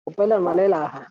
Upelan Malela.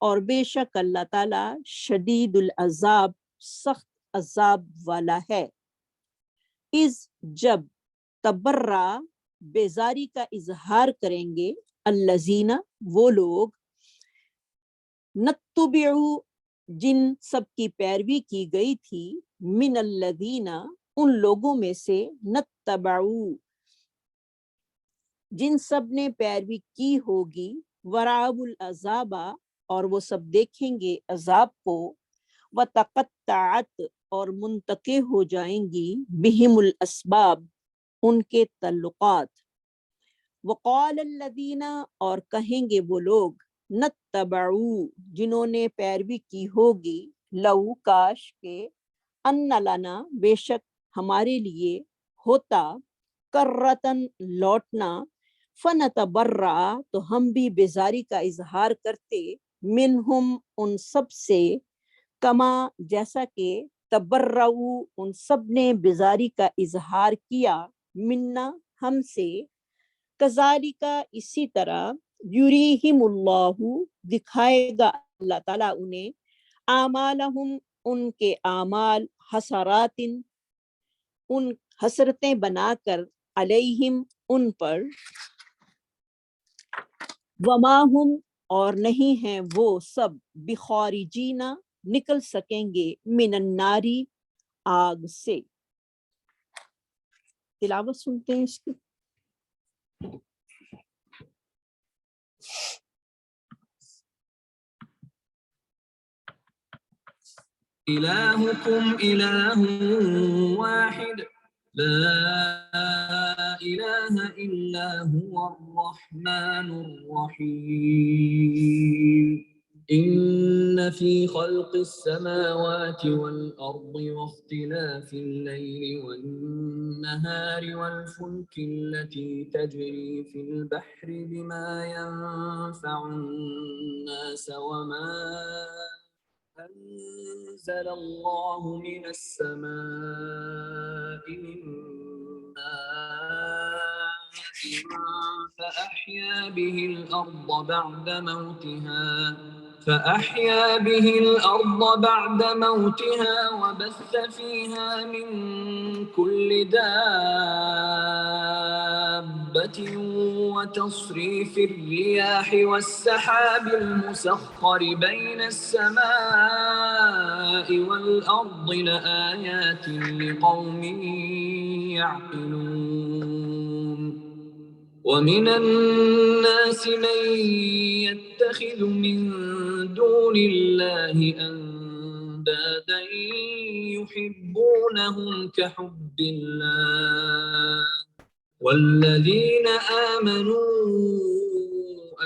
اور بے شک اللہ تعالیٰ شدید العذاب سخت عذاب والا ہے۔ اس جب تبرہ بیزاری کا اظہار کریں گے الذین وہ لوگ نتبعو جن سب کی پیروی کی گئی تھی من الذین ان لوگوں میں سے نتبعو جن سب نے پیروی کی ہوگی ورعب العذاب اور وہ سب دیکھیں گے عذاب کو وتقطعت اور منتقع ہو جائیں گی بہم الاسباب ان کے تعلقات وقال الذین اور کہیں گے وہ لوگ نتبعو جنہوں نے پیروی کی ہوگی لو کاش کے ان لنا بے شک ہمارے لیے ہوتا کرتن لوٹنا فنتبرع تو ہم بھی بیزاری کا اظہار کرتے منہم ان سب سے کما جیسا کہ تبرعو ان سب نے بیزاری کا اظہار کیا منا ہم سے کذالک اسی طرح یریہم اللہ دکھائے گا اللہ تعالیٰ انہیں اعمالہم ان کے اعمال حسرات ان حسرتیں بنا کر علیہم ان پر وما ہم اور نہیں ہیں وہ سب بخارجین نکل سکیں گے من الناری آگ سے۔ تلاوت سنتے ہیں اس کی۔ إلهكم إله واحد لا إله إلا هو الرحمن الرحيم إن في خلق السماوات والأرض واختلاف الليل والنهار والفلك التي تجري في البحر بما ينفع الناس وما أنزل الله من السماء من ماء فأحيا به الأرض بعد موتها وبث فيها من كل دابة وتصريف الرياح والسحاب المسخر بين السماء والأرض لآيات لقوم يعقلون ومن الناس من يتخذ من دون الله أندادا يحبونهم كحب الله والذين آمنوا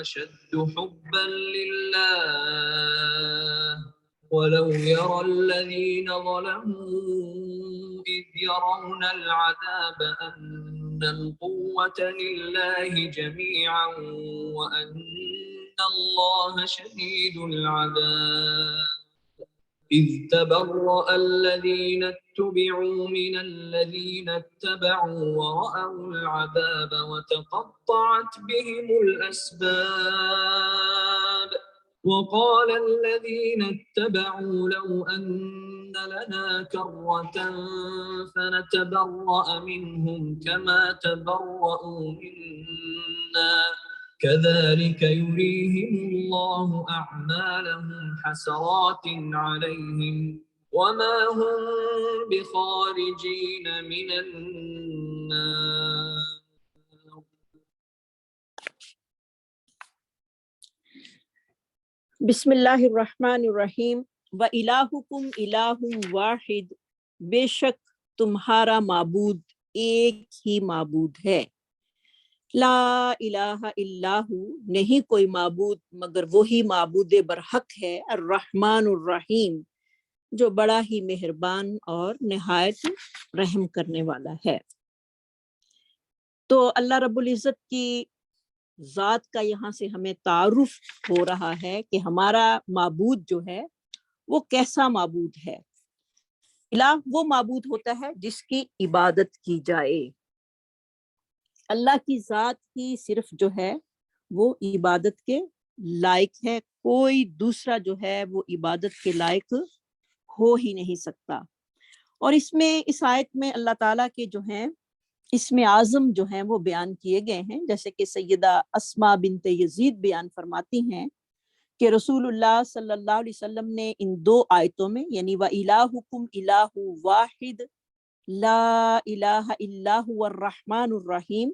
أشد حبا لله ولو يرى الذين ظلموا إذ يرون العذاب أن القوة لله جميعا وأن الله شديد العذاب إذ تبرأ الذين اتبعوا من الذين اتبعوا ورأوا العذاب وتقطعت بهم الأسباب وقال الذين اتبعوا لو أن لنا كرة فنتبرأ منهم كما تبرأوا منا كذلك يريهم الله أعمالهم حسرات عليهم وما هم بخارجين من النار۔ بسم اللہ الرحمن الرحیم۔ وَإِلَٰهُكُمْ إِلَٰهٌ وَاحِدٌ بے شک تمہارا معبود ایک ہی معبود ہے۔ لا الہ الا ہو نہیں کوئی معبود مگر وہی معبود برحق ہے، الرحمن الرحیم جو بڑا ہی مہربان اور نہایت رحم کرنے والا ہے۔ تو اللہ رب العزت کی ذات کا یہاں سے ہمیں تعارف ہو رہا ہے کہ ہمارا معبود جو ہے وہ کیسا معبود ہے۔ الہ وہ معبود ہوتا ہے جس کی عبادت کی جائے۔ اللہ کی ذات ہی صرف جو ہے وہ عبادت کے لائق ہے، کوئی دوسرا جو ہے وہ عبادت کے لائق ہو ہی نہیں سکتا۔ اور اس میں اس آیت میں اللہ تعالیٰ کے جو ہیں اسم اعظم جو ہیں وہ بیان کیے گئے ہیں، جیسے کہ سیدہ اسماء بنت یزید بیان فرماتی ہیں کہ رسول اللہ صلی اللہ علیہ وسلم نے ان 2 آیتوں میں یعنی وَإِلَٰهُكُمْ إِلَٰهٌ وَاحِدٌ لا الہ الا هو الرحمن الرحیم،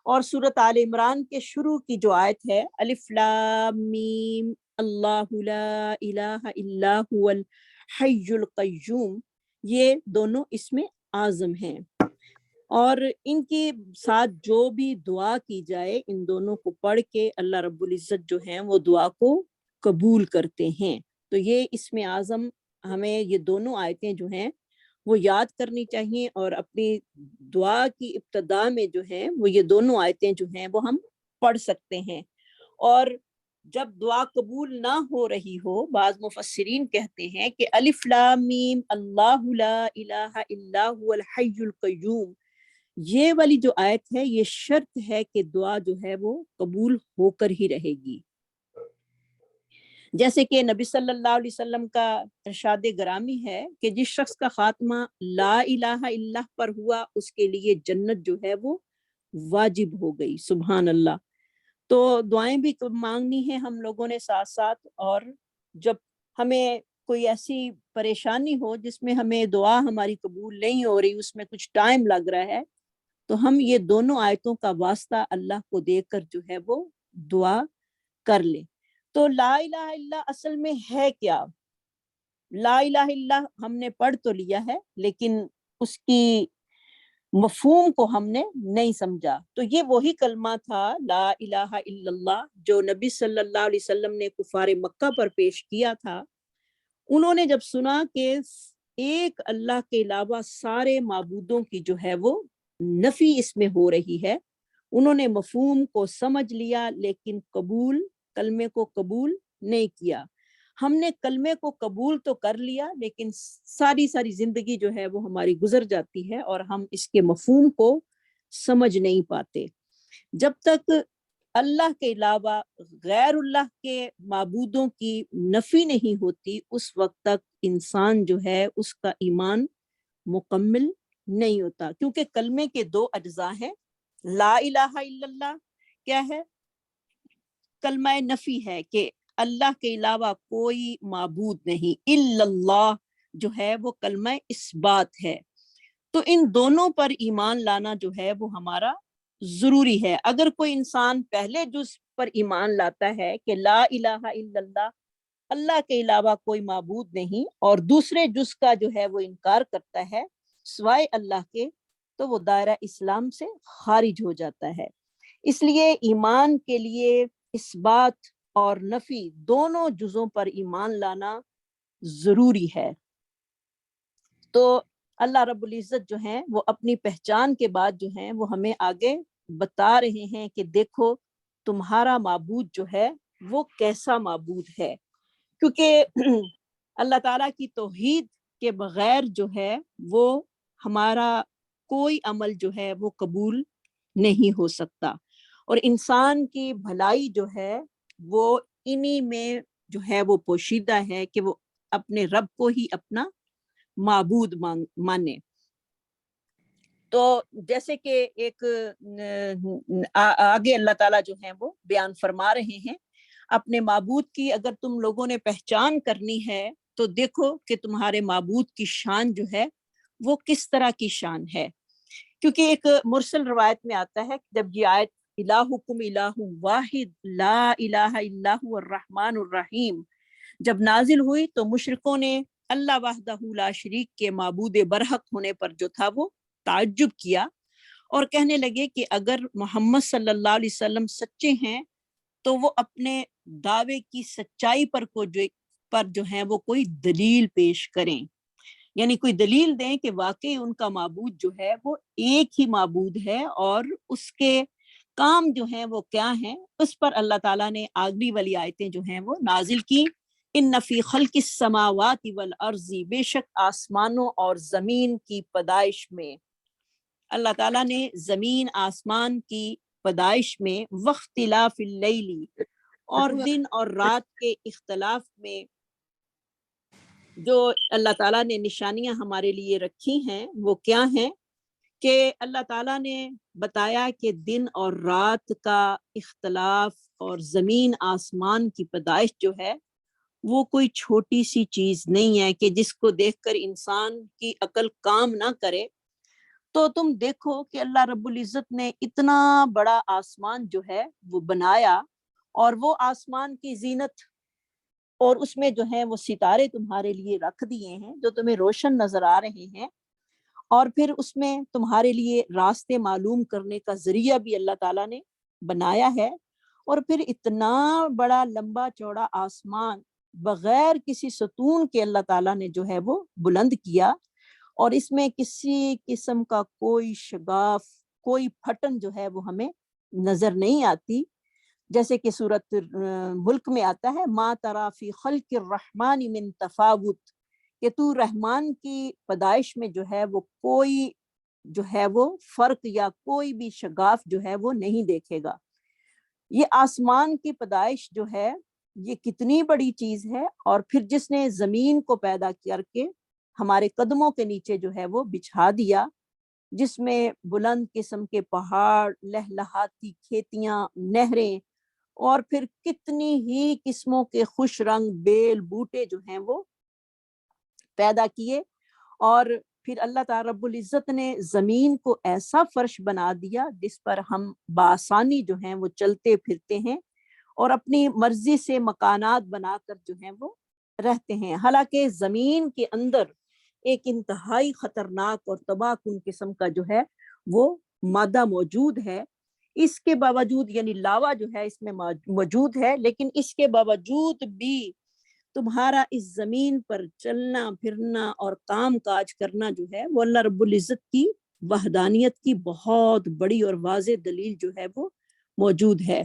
اور سورۃ آل عمران کے شروع کی جو آیت ہے الف لام میم اللہ لا الہ الا هو الحی القیوم، یہ دونوں اسم اعظم ہیں، اور ان کے ساتھ جو بھی دعا کی جائے ان دونوں کو پڑھ کے اللہ رب العزت جو ہیں وہ دعا کو قبول کرتے ہیں۔ تو یہ اسم اعظم ہمیں یہ دونوں آیتیں جو ہیں وہ یاد کرنی چاہیے، اور اپنی دعا کی ابتدا میں جو ہیں وہ یہ دونوں آیتیں جو ہیں وہ ہم پڑھ سکتے ہیں۔ اور جب دعا قبول نہ ہو رہی ہو، بعض مفسرین کہتے ہیں کہ الف لام میم اللہ لا الہ الا هو الحی القیوم، یہ والی جو آیت ہے یہ شرط ہے کہ دعا جو ہے وہ قبول ہو کر ہی رہے گی۔ جیسے کہ نبی صلی اللہ علیہ وسلم کا ارشاد گرامی ہے کہ جس شخص کا خاتمہ لا الہ الا اللہ پر ہوا اس کے لیے جنت جو ہے وہ واجب ہو گئی۔ سبحان اللہ۔ تو دعائیں بھی مانگنی ہیں ہم لوگوں نے ساتھ ساتھ، اور جب ہمیں کوئی ایسی پریشانی ہو جس میں ہمیں دعا ہماری قبول نہیں ہو رہی، اس میں کچھ ٹائم لگ رہا ہے، تو ہم یہ دونوں آیتوں کا واسطہ اللہ کو دے کر جو ہے وہ دعا کر لیں۔ تو لا الہ الا اصل میں ہے کیا؟ لا الہ الا ہم نے پڑھ تو لیا ہے لیکن اس کی مفہوم کو ہم نے نہیں سمجھا۔ تو یہ وہی کلمہ تھا لا الہ الا اللہ جو نبی صلی اللہ علیہ وسلم نے کفار مکہ پر پیش کیا تھا۔ انہوں نے جب سنا کہ ایک اللہ کے علاوہ سارے معبودوں کی جو ہے وہ نفی اس میں ہو رہی ہے، انہوں نے مفہوم کو سمجھ لیا لیکن کلمے کو قبول نہیں کیا۔ ہم نے کلمے کو قبول تو کر لیا لیکن ساری زندگی جو ہے وہ ہماری گزر جاتی ہے اور ہم اس کے مفہوم کو سمجھ نہیں پاتے۔ جب تک اللہ کے علاوہ غیر اللہ کے معبودوں کی نفی نہیں ہوتی اس وقت تک انسان جو ہے اس کا ایمان مکمل نہیں ہوتا، کیونکہ کلمے کے 2 اجزاء ہیں۔ لا الہ الا اللہ کیا ہے؟ کلمہ نفی ہے کہ اللہ کے علاوہ کوئی معبود نہیں، الا اللہ جو ہے وہ کلمہ اثبات ہے۔ تو ان دونوں پر ایمان لانا جو ہے وہ ہمارا ضروری ہے۔ اگر کوئی انسان پہلے جز پر ایمان لاتا ہے کہ لا الہ الا اللہ، اللہ کے علاوہ کوئی معبود نہیں، اور دوسرے جز کا جو ہے وہ انکار کرتا ہے سوائے اللہ کے، تو وہ دائرہ اسلام سے خارج ہو جاتا ہے۔ اس لیے ایمان کے لیے اثبات اور نفی دونوں جزوں پر ایمان لانا ضروری ہے۔ تو اللہ رب العزت جو ہیں وہ اپنی پہچان کے بعد جو ہیں وہ ہمیں آگے بتا رہے ہیں کہ دیکھو تمہارا معبود جو ہے وہ کیسا معبود ہے، کیونکہ اللہ تعالیٰ کی توحید کے بغیر جو ہے وہ ہمارا کوئی عمل جو ہے وہ قبول نہیں ہو سکتا، اور انسان کی بھلائی جو ہے وہ انہی میں جو ہے وہ پوشیدہ ہے کہ وہ اپنے رب کو ہی اپنا معبود مانے۔ تو جیسے کہ ایک آگے اللہ تعالیٰ جو ہیں وہ بیان فرما رہے ہیں اپنے معبود کی اگر تم لوگوں نے پہچان کرنی ہے تو دیکھو کہ تمہارے معبود کی شان جو ہے وہ کس طرح کی شان ہے، کیونکہ ایک مرسل روایت میں آتا ہے جب یہ آیت الہکم الہ واحد لا الہ الا هو الرحمن الرحیم جب نازل ہوئی تو مشرکوں نے اللہ وحدہ لا شریک کے معبود برحق ہونے پر جو تھا وہ تعجب کیا اور کہنے لگے کہ اگر محمد صلی اللہ علیہ وسلم سچے ہیں تو وہ اپنے دعوے کی سچائی پر جو ہیں وہ کوئی دلیل پیش کریں، یعنی کوئی دلیل دیں کہ واقعی ان کا معبود جو ہے وہ ایک ہی معبود ہے اور اس کے کام جو ہیں وہ کیا ہیں۔ اس پر اللہ تعالیٰ نے آگلی والی آیتیں جو ہیں وہ نازل کی، ان فی خلق السماوات والارض، بے شک آسمانوں اور زمین کی پیدائش میں، اللہ تعالیٰ نے زمین آسمان کی پیدائش میں واختلاف اللیل، اور دن اور رات کے اختلاف میں جو اللہ تعالیٰ نے نشانیاں ہمارے لیے رکھی ہیں وہ کیا ہیں کہ اللہ تعالیٰ نے بتایا کہ دن اور رات کا اختلاف اور زمین آسمان کی پیدائش جو ہے وہ کوئی چھوٹی سی چیز نہیں ہے کہ جس کو دیکھ کر انسان کی عقل کام نہ کرے۔ تو تم دیکھو کہ اللہ رب العزت نے اتنا بڑا آسمان جو ہے وہ بنایا، اور وہ آسمان کی زینت اور اس میں جو ہے وہ ستارے تمہارے لیے رکھ دیے ہیں جو تمہیں روشن نظر آ رہے ہیں، اور پھر اس میں تمہارے لیے راستے معلوم کرنے کا ذریعہ بھی اللہ تعالیٰ نے بنایا ہے۔ اور پھر اتنا بڑا لمبا چوڑا آسمان بغیر کسی ستون کے اللہ تعالیٰ نے جو ہے وہ بلند کیا، اور اس میں کسی قسم کا کوئی شگاف، کوئی پھٹن جو ہے وہ ہمیں نظر نہیں آتی، جیسے کہ سورۃ ملک میں آتا ہے ما تری فی خلق الرحمن من تفاوت، کہ تو رحمان کی پیدائش میں جو ہے وہ کوئی جو ہے وہ فرق یا کوئی بھی شگاف جو ہے وہ نہیں دیکھے گا۔ یہ آسمان کی پیدائش جو ہے یہ کتنی بڑی چیز ہے، اور پھر جس نے زمین کو پیدا کر کے ہمارے قدموں کے نیچے جو ہے وہ بچھا دیا، جس میں بلند قسم کے پہاڑ، لہلہاتی کھیتیاں، نہریں، اور پھر کتنی ہی قسموں کے خوش رنگ بیل بوٹے جو ہیں وہ پیدا کیے، اور پھر اللہ تعالیٰ رب العزت نے زمین کو ایسا فرش بنا دیا جس پر ہم بآسانی جو ہیں وہ چلتے پھرتے ہیں اور اپنی مرضی سے مکانات بنا کر جو ہیں وہ رہتے ہیں۔ حالانکہ زمین کے اندر ایک انتہائی خطرناک اور تباہ کن قسم کا جو ہے وہ مادہ موجود ہے، اس کے باوجود یعنی لاوا جو ہے اس میں موجود ہے، لیکن اس کے باوجود بھی تمہارا اس زمین پر چلنا پھرنا اور کام کاج کرنا جو ہے وہ اللہ رب العزت کی وحدانیت کی بہت بڑی اور واضح دلیل جو ہے وہ موجود ہے۔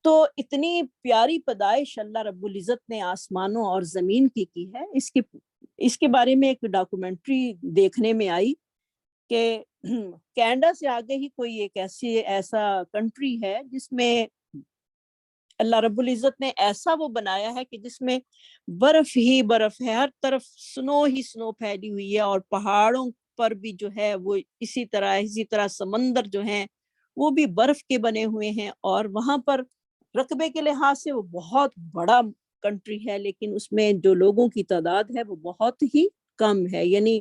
تو اتنی پیاری پیدائش اللہ رب العزت نے آسمانوں اور زمین کی ہے۔ اس کے بارے میں ایک ڈاکومنٹری دیکھنے میں آئی کہ کینیڈا سے آگے ہی کوئی ایک ایسا کنٹری ہے جس میں اللہ رب العزت نے ایسا وہ بنایا ہے کہ جس میں برف ہی برف ہے، ہر طرف سنو ہی سنو پھیلی ہوئی ہے، اور پہاڑوں پر بھی جو ہے وہ اسی طرح سمندر جو ہیں وہ بھی برف کے بنے ہوئے ہیں، اور وہاں پر رقبے کے لحاظ سے وہ بہت بڑا کنٹری ہے، لیکن اس میں جو لوگوں کی تعداد ہے وہ بہت ہی کم ہے، یعنی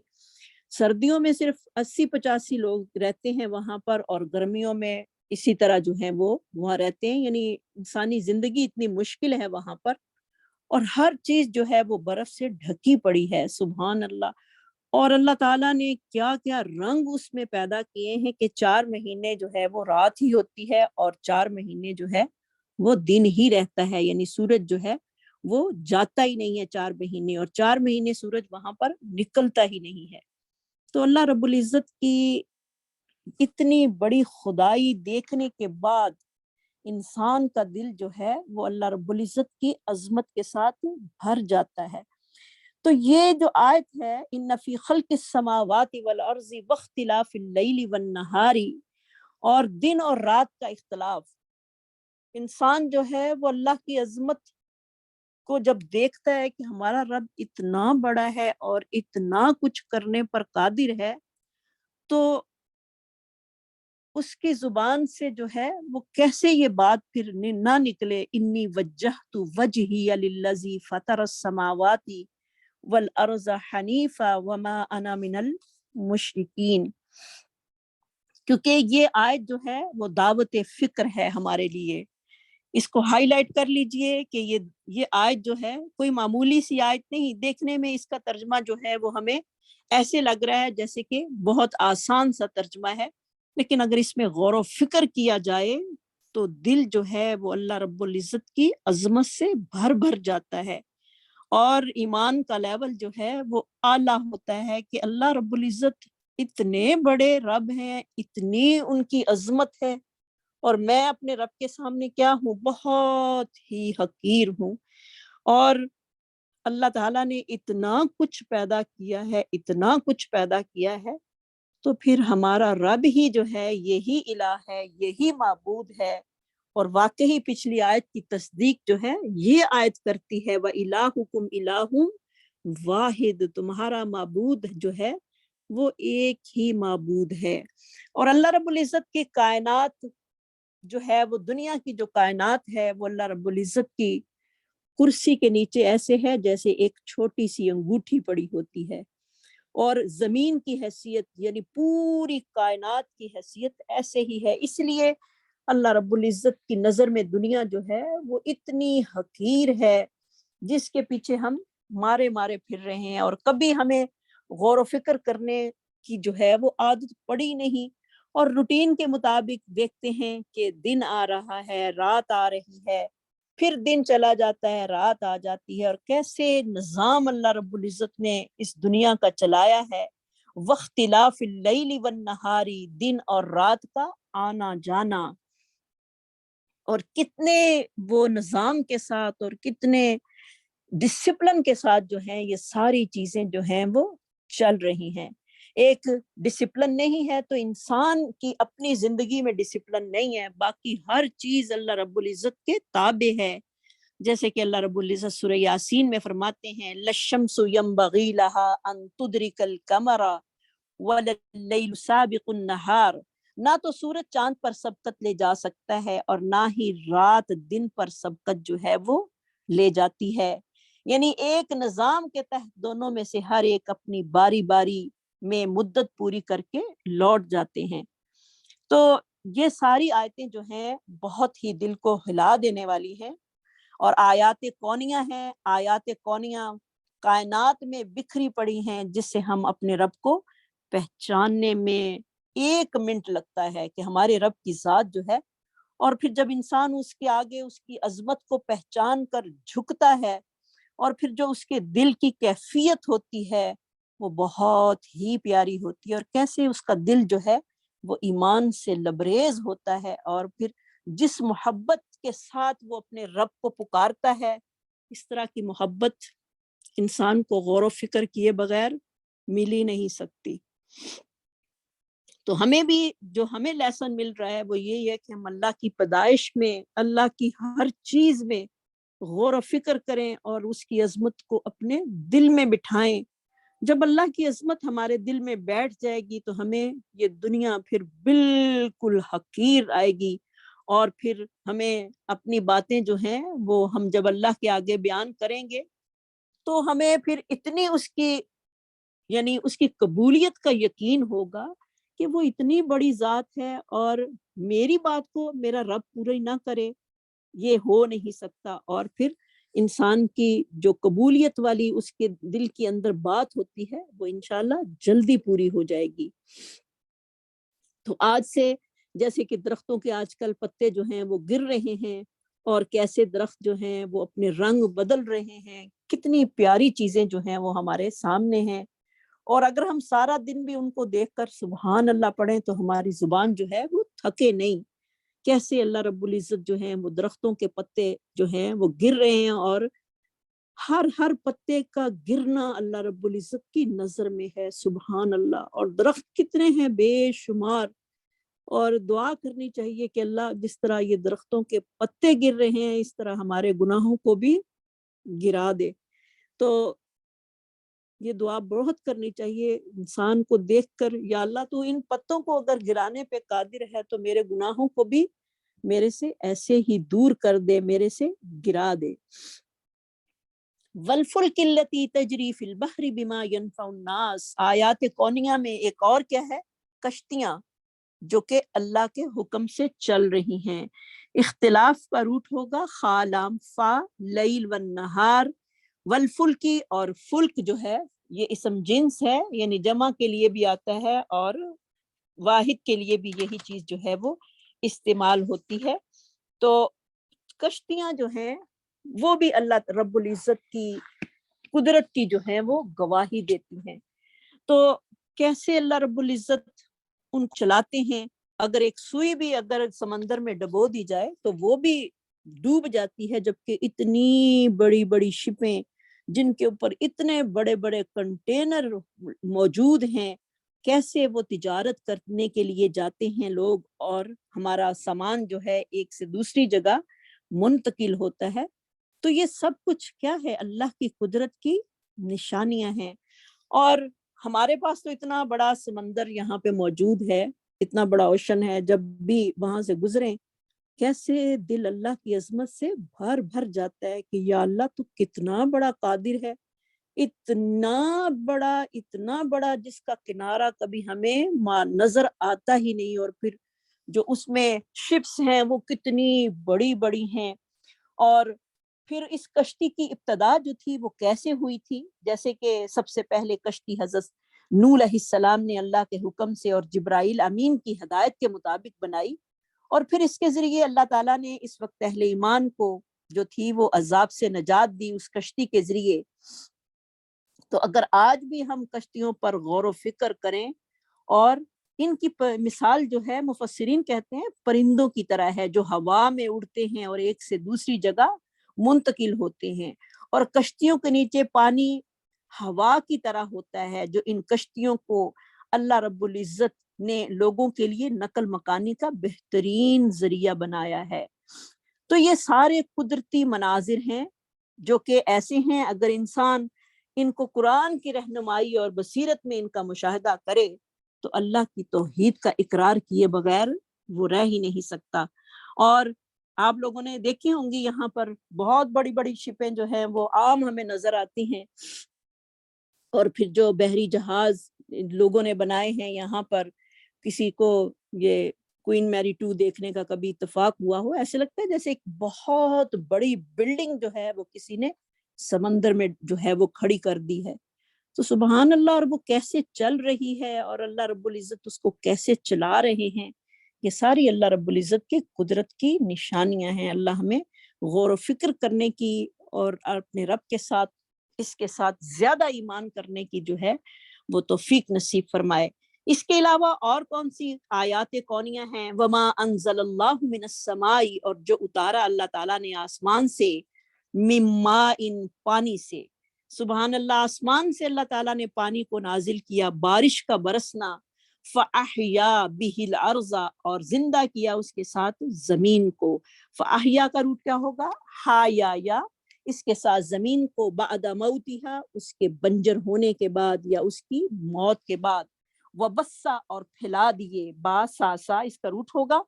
سردیوں میں صرف 80-85 لوگ رہتے ہیں وہاں پر، اور گرمیوں میں اسی طرح جو ہیں وہ وہاں رہتے ہیں، یعنی انسانی زندگی اتنی مشکل ہے وہاں پر، اور ہر چیز جو ہے وہ برف سے ڈھکی پڑی ہے۔ سبحان اللہ۔ اور اللہ تعالیٰ نے کیا کیا رنگ اس میں پیدا کیے ہیں کہ 4 مہینے جو ہے وہ رات ہی ہوتی ہے اور 4 مہینے جو ہے وہ دن ہی رہتا ہے، یعنی سورج جو ہے وہ جاتا ہی نہیں ہے 4 مہینے، اور 4 مہینے سورج وہاں پر نکلتا ہی نہیں ہے۔ تو اللہ رب العزت کی اتنی بڑی خدائی دیکھنے کے بعد انسان کا دل جو ہے وہ اللہ رب العزت کی عظمت کے ساتھ بھر جاتا ہے۔ تو یہ جو آیت ہے ان فی خلق السماوات والارض واختلاف اللیل والنہار، اور دن اور رات کا اختلاف، انسان جو ہے وہ اللہ کی عظمت کو جب دیکھتا ہے کہ ہمارا رب اتنا بڑا ہے اور اتنا کچھ کرنے پر قادر ہے، تو اس کی زبان سے جو ہے وہ کیسے یہ بات پھر نہ نکلے، انی وجہت وجہی للذی فطر السماوات والارض حنیفا وما انا من المشرکین، کیونکہ یہ آیت جو ہے وہ دعوت فکر ہے ہمارے لیے۔ اس کو ہائی لائٹ کر لیجئے کہ یہ آیت جو ہے کوئی معمولی سی آیت نہیں، دیکھنے میں اس کا ترجمہ جو ہے وہ ہمیں ایسے لگ رہا ہے جیسے کہ بہت آسان سا ترجمہ ہے، لیکن اگر اس میں غور و فکر کیا جائے تو دل جو ہے وہ اللہ رب العزت کی عظمت سے بھر بھر جاتا ہے، اور ایمان کا لیول جو ہے وہ اعلیٰ ہوتا ہے کہ اللہ رب العزت اتنے بڑے رب ہیں، اتنی ان کی عظمت ہے، اور میں اپنے رب کے سامنے کیا ہوں، بہت ہی حقیر ہوں، اور اللہ تعالیٰ نے اتنا کچھ پیدا کیا ہے، اتنا کچھ پیدا کیا ہے، تو پھر ہمارا رب ہی جو ہے یہی الہ ہے، یہی معبود ہے، اور واقعی پچھلی آیت کی تصدیق جو ہے یہ آیت کرتی ہے وَإِلَٰهُكُمْ إِلَٰهٌ واحد، تمہارا معبود جو ہے وہ ایک ہی معبود ہے۔ اور اللہ رب العزت کی کائنات جو ہے وہ دنیا کی جو کائنات ہے وہ اللہ رب العزت کی کرسی کے نیچے ایسے ہے جیسے ایک چھوٹی سی انگوٹھی پڑی ہوتی ہے، اور زمین کی حیثیت یعنی پوری کائنات کی حیثیت ایسے ہی ہے۔ اس لیے اللہ رب العزت کی نظر میں دنیا جو ہے وہ اتنی حقیر ہے جس کے پیچھے ہم مارے مارے پھر رہے ہیں، اور کبھی ہمیں غور و فکر کرنے کی جو ہے وہ عادت پڑی نہیں، اور روٹین کے مطابق دیکھتے ہیں کہ دن آ رہا ہے، رات آ رہی ہے، پھر دن چلا جاتا ہے، رات آ جاتی ہے، اور کیسے نظام اللہ رب العزت نے اس دنیا کا چلایا ہے، واختلاف اللیل والنہار، دن اور رات کا آنا جانا، اور کتنے وہ نظام کے ساتھ اور کتنے ڈسپلن کے ساتھ جو ہیں یہ ساری چیزیں جو ہیں وہ چل رہی ہیں۔ ایک ڈسپلن نہیں ہے تو انسان کی اپنی زندگی میں ڈسپلن نہیں ہے، باقی ہر چیز اللہ رب العزت کے تابع ہے۔ جیسے کہ اللہ رب العزت سورہ یاسین میں فرماتے ہیں لَلشَّمْسُ يَنبَغِي لَهَا أَن تُدْرِكَ الْقَمَرَ وَلَلَّيْلُ سَابِقُ النَّهَارِ، نہ تو سورج چاند پر سبقت لے جا سکتا ہے اور نہ ہی رات دن پر سبقت جو ہے وہ لے جاتی ہے، یعنی ایک نظام کے تحت دونوں میں سے ہر ایک اپنی باری باری میں مدت پوری کر کے لوٹ جاتے ہیں۔ تو یہ ساری آیتیں جو ہیں بہت ہی دل کو ہلا دینے والی ہیں، اور آیات کونیہ ہیں۔ آیات کونیہ کائنات میں بکھری پڑی ہیں جس سے ہم اپنے رب کو پہچاننے میں 1 منٹ لگتا ہے کہ ہمارے رب کی ذات جو ہے، اور پھر جب انسان اس کے آگے اس کی عظمت کو پہچان کر جھکتا ہے، اور پھر جو اس کے دل کی کیفیت ہوتی ہے وہ بہت ہی پیاری ہوتی ہے، اور کیسے اس کا دل جو ہے وہ ایمان سے لبریز ہوتا ہے، اور پھر جس محبت کے ساتھ وہ اپنے رب کو پکارتا ہے، اس طرح کی محبت انسان کو غور و فکر کیے بغیر مل ہی نہیں سکتی۔ تو ہمیں بھی جو ہمیں لیسن مل رہا ہے وہ یہی ہے کہ ہم اللہ کی پیدائش میں، اللہ کی ہر چیز میں غور و فکر کریں اور اس کی عظمت کو اپنے دل میں بٹھائیں۔ جب اللہ کی عظمت ہمارے دل میں بیٹھ جائے گی تو ہمیں یہ دنیا پھر بالکل حقیر آئے گی، اور پھر ہمیں اپنی باتیں جو ہیں وہ ہم جب اللہ کے آگے بیان کریں گے تو ہمیں پھر اتنی اس کی یعنی اس کی قبولیت کا یقین ہوگا کہ وہ اتنی بڑی ذات ہے، اور میری بات کو میرا رب پوری نہ کرے یہ ہو نہیں سکتا، اور پھر انسان کی جو قبولیت والی اس کے دل کے اندر بات ہوتی ہے وہ انشاءاللہ جلدی پوری ہو جائے گی۔ تو آج سے جیسے کہ درختوں کے آج کل پتے جو ہیں وہ گر رہے ہیں، اور کیسے درخت جو ہیں وہ اپنے رنگ بدل رہے ہیں، کتنی پیاری چیزیں جو ہیں وہ ہمارے سامنے ہیں، اور اگر ہم سارا دن بھی ان کو دیکھ کر سبحان اللہ پڑھیں تو ہماری زبان جو ہے وہ تھکے نہیں۔ کیسے اللہ رب العزت جو ہیں وہ درختوں کے پتے جو ہیں وہ گر رہے ہیں، اور ہر پتے کا گرنا اللہ رب العزت کی نظر میں ہے، سبحان اللہ۔ اور درخت کتنے ہیں بے شمار، اور دعا کرنی چاہیے کہ اللہ جس طرح یہ درختوں کے پتے گر رہے ہیں اس طرح ہمارے گناہوں کو بھی گرا دے۔ تو یہ دعا بہت کرنی چاہیے انسان کو دیکھ کر، یا اللہ تو ان پتوں کو اگر گرانے پہ قادر ہے تو میرے گناہوں کو بھی میرے سے ایسے ہی دور کر دے، میرے سے گرا دے۔ وَالْفُلْكِ الَّتِي تَجْرِي فِي الْبَحْرِ بِمَا يَنْفَعُ النَّاسَ، آیات کونیہ میں ایک اور کیا ہے؟ کشتیاں جو کہ اللہ کے حکم سے چل رہی ہیں۔ اختلاف کا روٹ ہوگا خا لام فا، لیل والنہار، والفلکی، اور فلک جو ہے یہ اسم جنس ہے، یعنی جمع کے لیے بھی آتا ہے اور واحد کے لیے بھی یہی چیز جو ہے وہ استعمال ہوتی ہے۔ تو کشتیاں جو ہیں وہ بھی اللہ رب العزت کی قدرت کی جو ہے وہ گواہی دیتی ہیں۔ تو کیسے اللہ رب العزت ان چلاتے ہیں، اگر ایک سوئی بھی اگر سمندر میں ڈبو دی جائے تو وہ بھی ڈوب جاتی ہے، جبکہ اتنی بڑی بڑی شپیں جن کے اوپر اتنے بڑے بڑے کنٹینر موجود ہیں کیسے وہ تجارت کرنے کے لیے جاتے ہیں لوگ اور ہمارا سامان جو ہے ایک سے دوسری جگہ منتقل ہوتا ہے. تو یہ سب کچھ کیا ہے؟ اللہ کی قدرت کی نشانیاں ہیں. اور ہمارے پاس تو اتنا بڑا سمندر یہاں پہ موجود ہے، اتنا بڑا اوشن ہے، جب بھی وہاں سے گزریں کیسے دل اللہ کی عظمت سے بھر بھر جاتا ہے کہ یا اللہ تو کتنا بڑا قادر ہے، اتنا بڑا جس کا کنارہ کبھی ہمیں نظر آتا ہی نہیں. اور پھر جو اس میں شپس ہیں وہ کتنی بڑی بڑی ہیں. اور پھر اس کشتی کی ابتدا جو تھی وہ کیسے ہوئی تھی؟ جیسے کہ سب سے پہلے کشتی حضرت نوح علیہ السلام نے اللہ کے حکم سے اور جبرائیل امین کی ہدایت کے مطابق بنائی، اور پھر اس کے ذریعے اللہ تعالیٰ نے اس وقت اہل ایمان کو جو تھی وہ عذاب سے نجات دی اس کشتی کے ذریعے. تو اگر آج بھی ہم کشتیوں پر غور و فکر کریں، اور ان کی مثال جو ہے مفسرین کہتے ہیں پرندوں کی طرح ہے جو ہوا میں اڑتے ہیں اور ایک سے دوسری جگہ منتقل ہوتے ہیں، اور کشتیوں کے نیچے پانی ہوا کی طرح ہوتا ہے جو ان کشتیوں کو اللہ رب العزت نے لوگوں کے لیے نقل مکانی کا بہترین ذریعہ بنایا ہے. تو یہ سارے قدرتی مناظر ہیں جو کہ ایسے ہیں اگر انسان ان کو قرآن کی رہنمائی اور بصیرت میں ان کا مشاہدہ کرے تو اللہ کی توحید کا اقرار کیے بغیر وہ رہ ہی نہیں سکتا. اور آپ لوگوں نے دیکھی ہوں گی یہاں پر بہت بڑی بڑی شپیں جو ہیں وہ عام ہمیں نظر آتی ہیں، اور پھر جو بحری جہاز لوگوں نے بنائے ہیں یہاں پر، کسی کو یہ کوئین میری 2 دیکھنے کا کبھی اتفاق ہوا ہو، ایسے لگتا ہے جیسے ایک بہت بڑی بلڈنگ جو ہے وہ کسی نے سمندر میں جو ہے وہ کھڑی کر دی ہے. تو سبحان اللہ، اور وہ کیسے چل رہی ہے اور اللہ رب العزت اس کو کیسے چلا رہے ہیں، یہ ساری اللہ رب العزت کی قدرت کی نشانیاں ہیں. اللہ ہمیں غور و فکر کرنے کی اور اپنے رب کے ساتھ اس کے ساتھ زیادہ ایمان کرنے کی جو ہے وہ توفیق نصیب فرمائے. اس کے علاوہ اور کون سی آیات کونیاں ہیں؟ وما انزل اللہ من السماء، اور جو اتارا اللہ تعالیٰ نے آسمان سے، من ماء، پانی سے. سبحان اللہ، آسمان سے اللہ تعالیٰ نے پانی کو نازل کیا، بارش کا برسنا. فَأَحْيَا بِهِ الْأَرْضَ، اور زندہ کیا اس کے ساتھ زمین کو. فَأَحْيَا کا روٹ کیا ہوگا؟ حایا، یا اس کے ساتھ زمین کو، بعد موتها، اس کے بنجر ہونے کے بعد یا اس کی موت کے بعد. وَبَسَّا، اور پھیلا دیے، با سا سا اس کا روٹ ہوگا.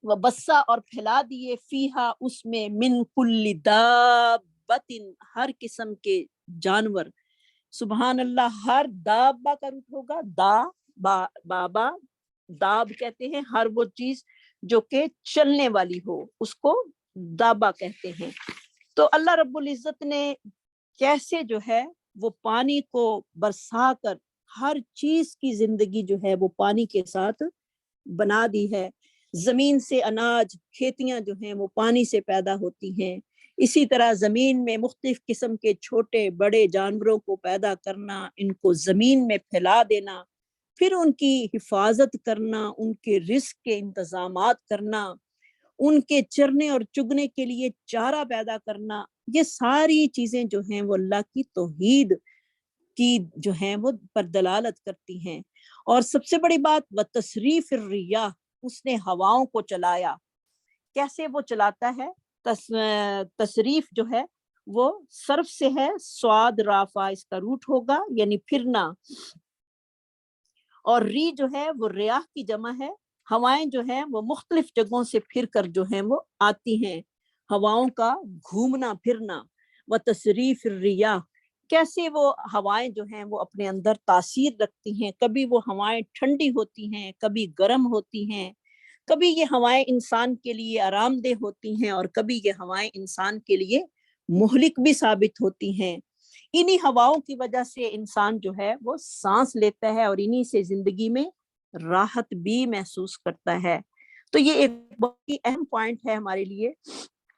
وَبَسَّا، اور پھیلا دیے، فیہا، اس میں، من کل دابت، ہر قسم کے جانور. سبحان اللہ، ہر دابہ کا روٹ ہوگا بابا، داب کہتے ہیں ہر وہ چیز جو کہ چلنے والی ہو اس کو دابہ کہتے ہیں. تو اللہ رب العزت نے کیسے جو ہے وہ پانی کو برسا کر ہر چیز کی زندگی جو ہے وہ پانی کے ساتھ بنا دی ہے. زمین سے اناج، کھیتیاں جو ہیں وہ پانی سے پیدا ہوتی ہیں. اسی طرح زمین میں مختلف قسم کے چھوٹے بڑے جانوروں کو پیدا کرنا، ان کو زمین میں پھیلا دینا، پھر ان کی حفاظت کرنا، ان کے رزق کے انتظامات کرنا، ان کے چرنے اور چگنے کے لیے چارہ پیدا کرنا، یہ ساری چیزیں جو ہیں وہ اللہ کی توحید کی جو ہیں وہ پر دلالت کرتی ہیں. اور سب سے بڑی بات وتصریف الریاح، اس نے ہواؤں کو چلایا. کیسے وہ چلاتا ہے؟ تصریف جو ہے وہ صرف سے ہے، سواد رافع اس کا روٹ ہوگا، یعنی پھرنا. اور ری جو ہے وہ ریاح کی جمع ہے. ہوائیں جو ہیں وہ مختلف جگہوں سے پھر کر جو ہیں وہ آتی ہیں، ہواؤں کا گھومنا پھرنا. وتصریف الریاح، کیسے وہ ہوائیں جو ہیں وہ اپنے اندر تاثیر رکھتی ہیں. کبھی وہ ہوائیں ٹھنڈی ہوتی ہیں، کبھی گرم ہوتی ہیں، کبھی یہ ہوائیں انسان کے لیے آرام دہ ہوتی ہیں، اور کبھی یہ ہوائیں انسان کے لیے مہلک بھی ثابت ہوتی ہیں. انہی ہواؤں کی وجہ سے انسان جو ہے وہ سانس لیتا ہے اور انہی سے زندگی میں راحت بھی محسوس کرتا ہے. تو یہ ایک بہت ہی اہم پوائنٹ ہے ہمارے لیے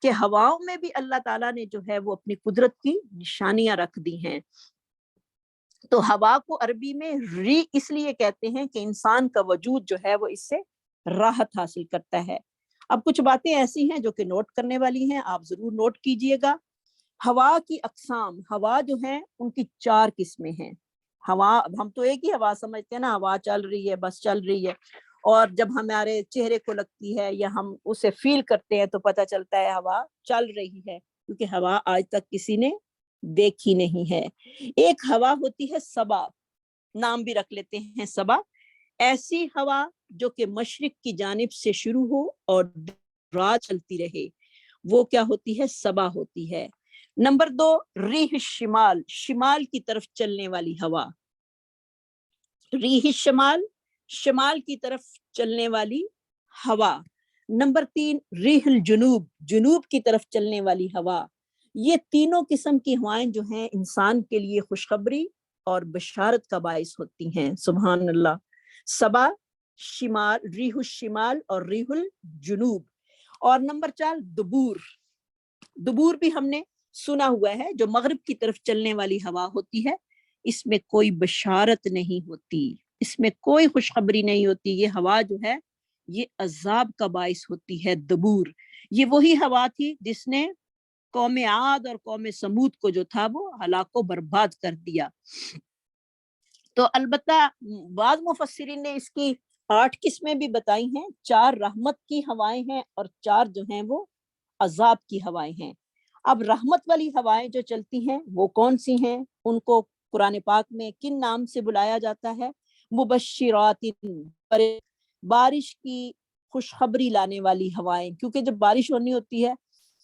کہ ہواؤں میں بھی اللہ تعالیٰ نے جو ہے وہ اپنی قدرت کی نشانیاں رکھ دی ہیں. تو ہوا کو عربی میں ری اس لیے کہتے ہیں کہ انسان کا وجود جو ہے وہ اس سے راحت حاصل کرتا ہے. اب کچھ باتیں ایسی ہیں جو کہ نوٹ کرنے والی ہیں، آپ ضرور نوٹ کیجئے گا. ہوا کی اقسام، ہوا جو ہیں ان کی 4 قسمیں ہیں. ہوا، ہم تو ایک ہی ہوا سمجھتے ہیں نا، ہوا چل رہی ہے بس چل رہی ہے، اور جب ہمارے چہرے کو لگتی ہے یا ہم اسے فیل کرتے ہیں تو پتہ چلتا ہے ہوا چل رہی ہے، کیونکہ ہوا آج تک کسی نے دیکھی نہیں ہے۔ ایک ہوا ہوتی ہے صبا، نام بھی رکھ لیتے ہیں صبا، ایسی ہوا جو کہ مشرق کی جانب سے شروع ہو اور رات چلتی رہے، وہ کیا ہوتی ہے؟ صبا ہوتی ہے۔ نمبر 2 ریح شمال، شمال کی طرف چلنے والی ہوا، ریح شمال، شمال کی طرف چلنے والی ہوا۔ نمبر 3 ریح الجنوب، جنوب کی طرف چلنے والی ہوا۔ یہ تینوں قسم کی ہوائیں جو ہیں انسان کے لیے خوشخبری اور بشارت کا باعث ہوتی ہیں، سبحان اللہ۔ صبا، شمال، ریح الشمال اور ریح الجنوب۔ اور نمبر 4 دبور، دبور بھی ہم نے سنا ہوا ہے، جو مغرب کی طرف چلنے والی ہوا ہوتی ہے، اس میں کوئی بشارت نہیں ہوتی، اس میں کوئی خوشخبری نہیں ہوتی، یہ ہوا جو ہے یہ عذاب کا باعث ہوتی ہے، دبور۔ یہ وہی ہوا تھی جس نے قوم عاد اور قوم سمود کو جو تھا وہ ہلاک و برباد کر دیا۔ تو البتہ بعض مفسرین نے اس کی 8 قسمیں بھی بتائی ہیں، 4 رحمت کی ہوائیں ہیں اور 4 جو ہیں وہ عذاب کی ہوائیں ہیں۔ اب رحمت والی ہوائیں جو چلتی ہیں وہ کون سی ہیں؟ ان کو قرآن پاک میں کن نام سے بلایا جاتا ہے؟ مبشرات، بارش کی خوشخبری لانے والی ہوائیں، کیونکہ جب بارش ہونی ہوتی ہے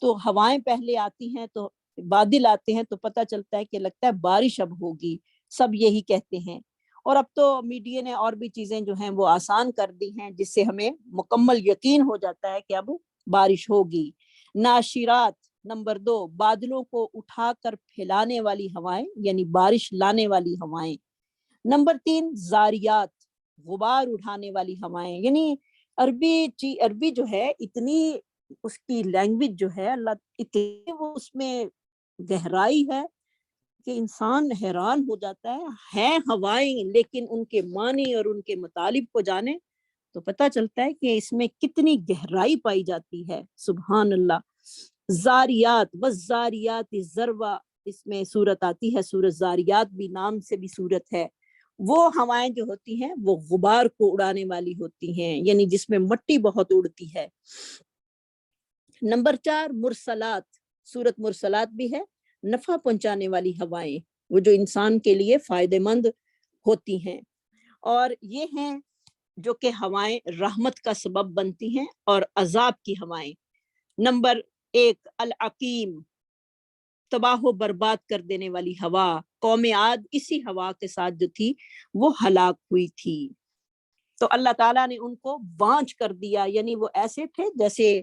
تو ہوائیں پہلے آتی ہیں، تو بادل آتے ہیں تو پتہ چلتا ہے کہ لگتا ہے بارش اب ہوگی، سب یہی کہتے ہیں۔ اور اب تو میڈیا نے اور بھی چیزیں جو ہیں وہ آسان کر دی ہیں، جس سے ہمیں مکمل یقین ہو جاتا ہے کہ اب بارش ہوگی۔ ناشرات، نمبر 2 بادلوں کو اٹھا کر پھیلانے والی ہوائیں، یعنی بارش لانے والی ہوائیں۔ نمبر 3 زاریات، غبار اٹھانے والی ہوائیں، یعنی عربی جو ہے اتنی اس کی لینگویج جو ہے اللہ اتنی وہ اس میں گہرائی ہے کہ انسان حیران ہو جاتا ہے ہوائیں، لیکن ان کے معنی اور ان کے مطالب کو جانے تو پتہ چلتا ہے کہ اس میں کتنی گہرائی پائی جاتی ہے، سبحان اللہ۔ زاریات، والزاریات ذروا، اس میں سورت آتی ہے، سورت زاریات بھی نام سے بھی سورت ہے۔ وہ ہوائیں جو ہوتی ہیں وہ غبار کو اڑانے والی ہوتی ہیں، یعنی جس میں مٹی بہت اڑتی ہے۔ نمبر 4 مرسلات، سورت مرسلات بھی ہے، نفع پہنچانے والی ہوائیں، وہ جو انسان کے لیے فائدہ مند ہوتی ہیں۔ اور یہ ہیں جو کہ ہوائیں رحمت کا سبب بنتی ہیں اور عذاب کی ہوائیں۔ نمبر 1 العقیم، تباہ و برباد کر دینے والی ہوا، قوم عاد اسی ہوا کے ساتھ جو تھی وہ ہلاک ہوئی تھی، تو اللہ تعالیٰ نے ان کو بانچ کر دیا، یعنی وہ ایسے تھے جیسے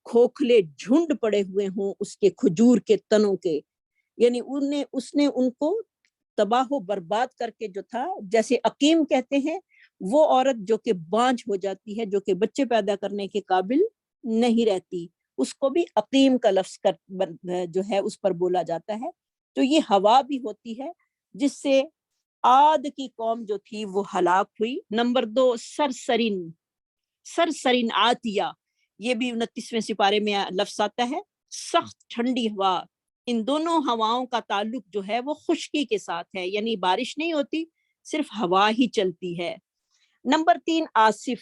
کھوکھلے جھنڈ پڑے ہوئے ہوں اس کے کھجور کے تنوں کے، یعنی اس نے ان کو تباہ و برباد کر کے جو تھا، جیسے عقیم کہتے ہیں وہ عورت جو کہ بانجھ ہو جاتی ہے، جو کہ بچے پیدا کرنے کے قابل نہیں رہتی، اس کو بھی عقیم کا لفظ جو ہے اس پر بولا جاتا ہے۔ تو یہ ہوا بھی ہوتی ہے جس سے عاد کی قوم جو تھی وہ ہلاک ہوئی۔ نمبر 2 سرسرین، سرسرین آتیہ، یہ بھی 29ویں سپارے میں لفظ آتا ہے، سخت ٹھنڈی ہوا۔ ان دونوں ہواؤں کا تعلق جو ہے وہ خشکی کے ساتھ ہے، یعنی بارش نہیں ہوتی، صرف ہوا ہی چلتی ہے۔ نمبر 3 آصف،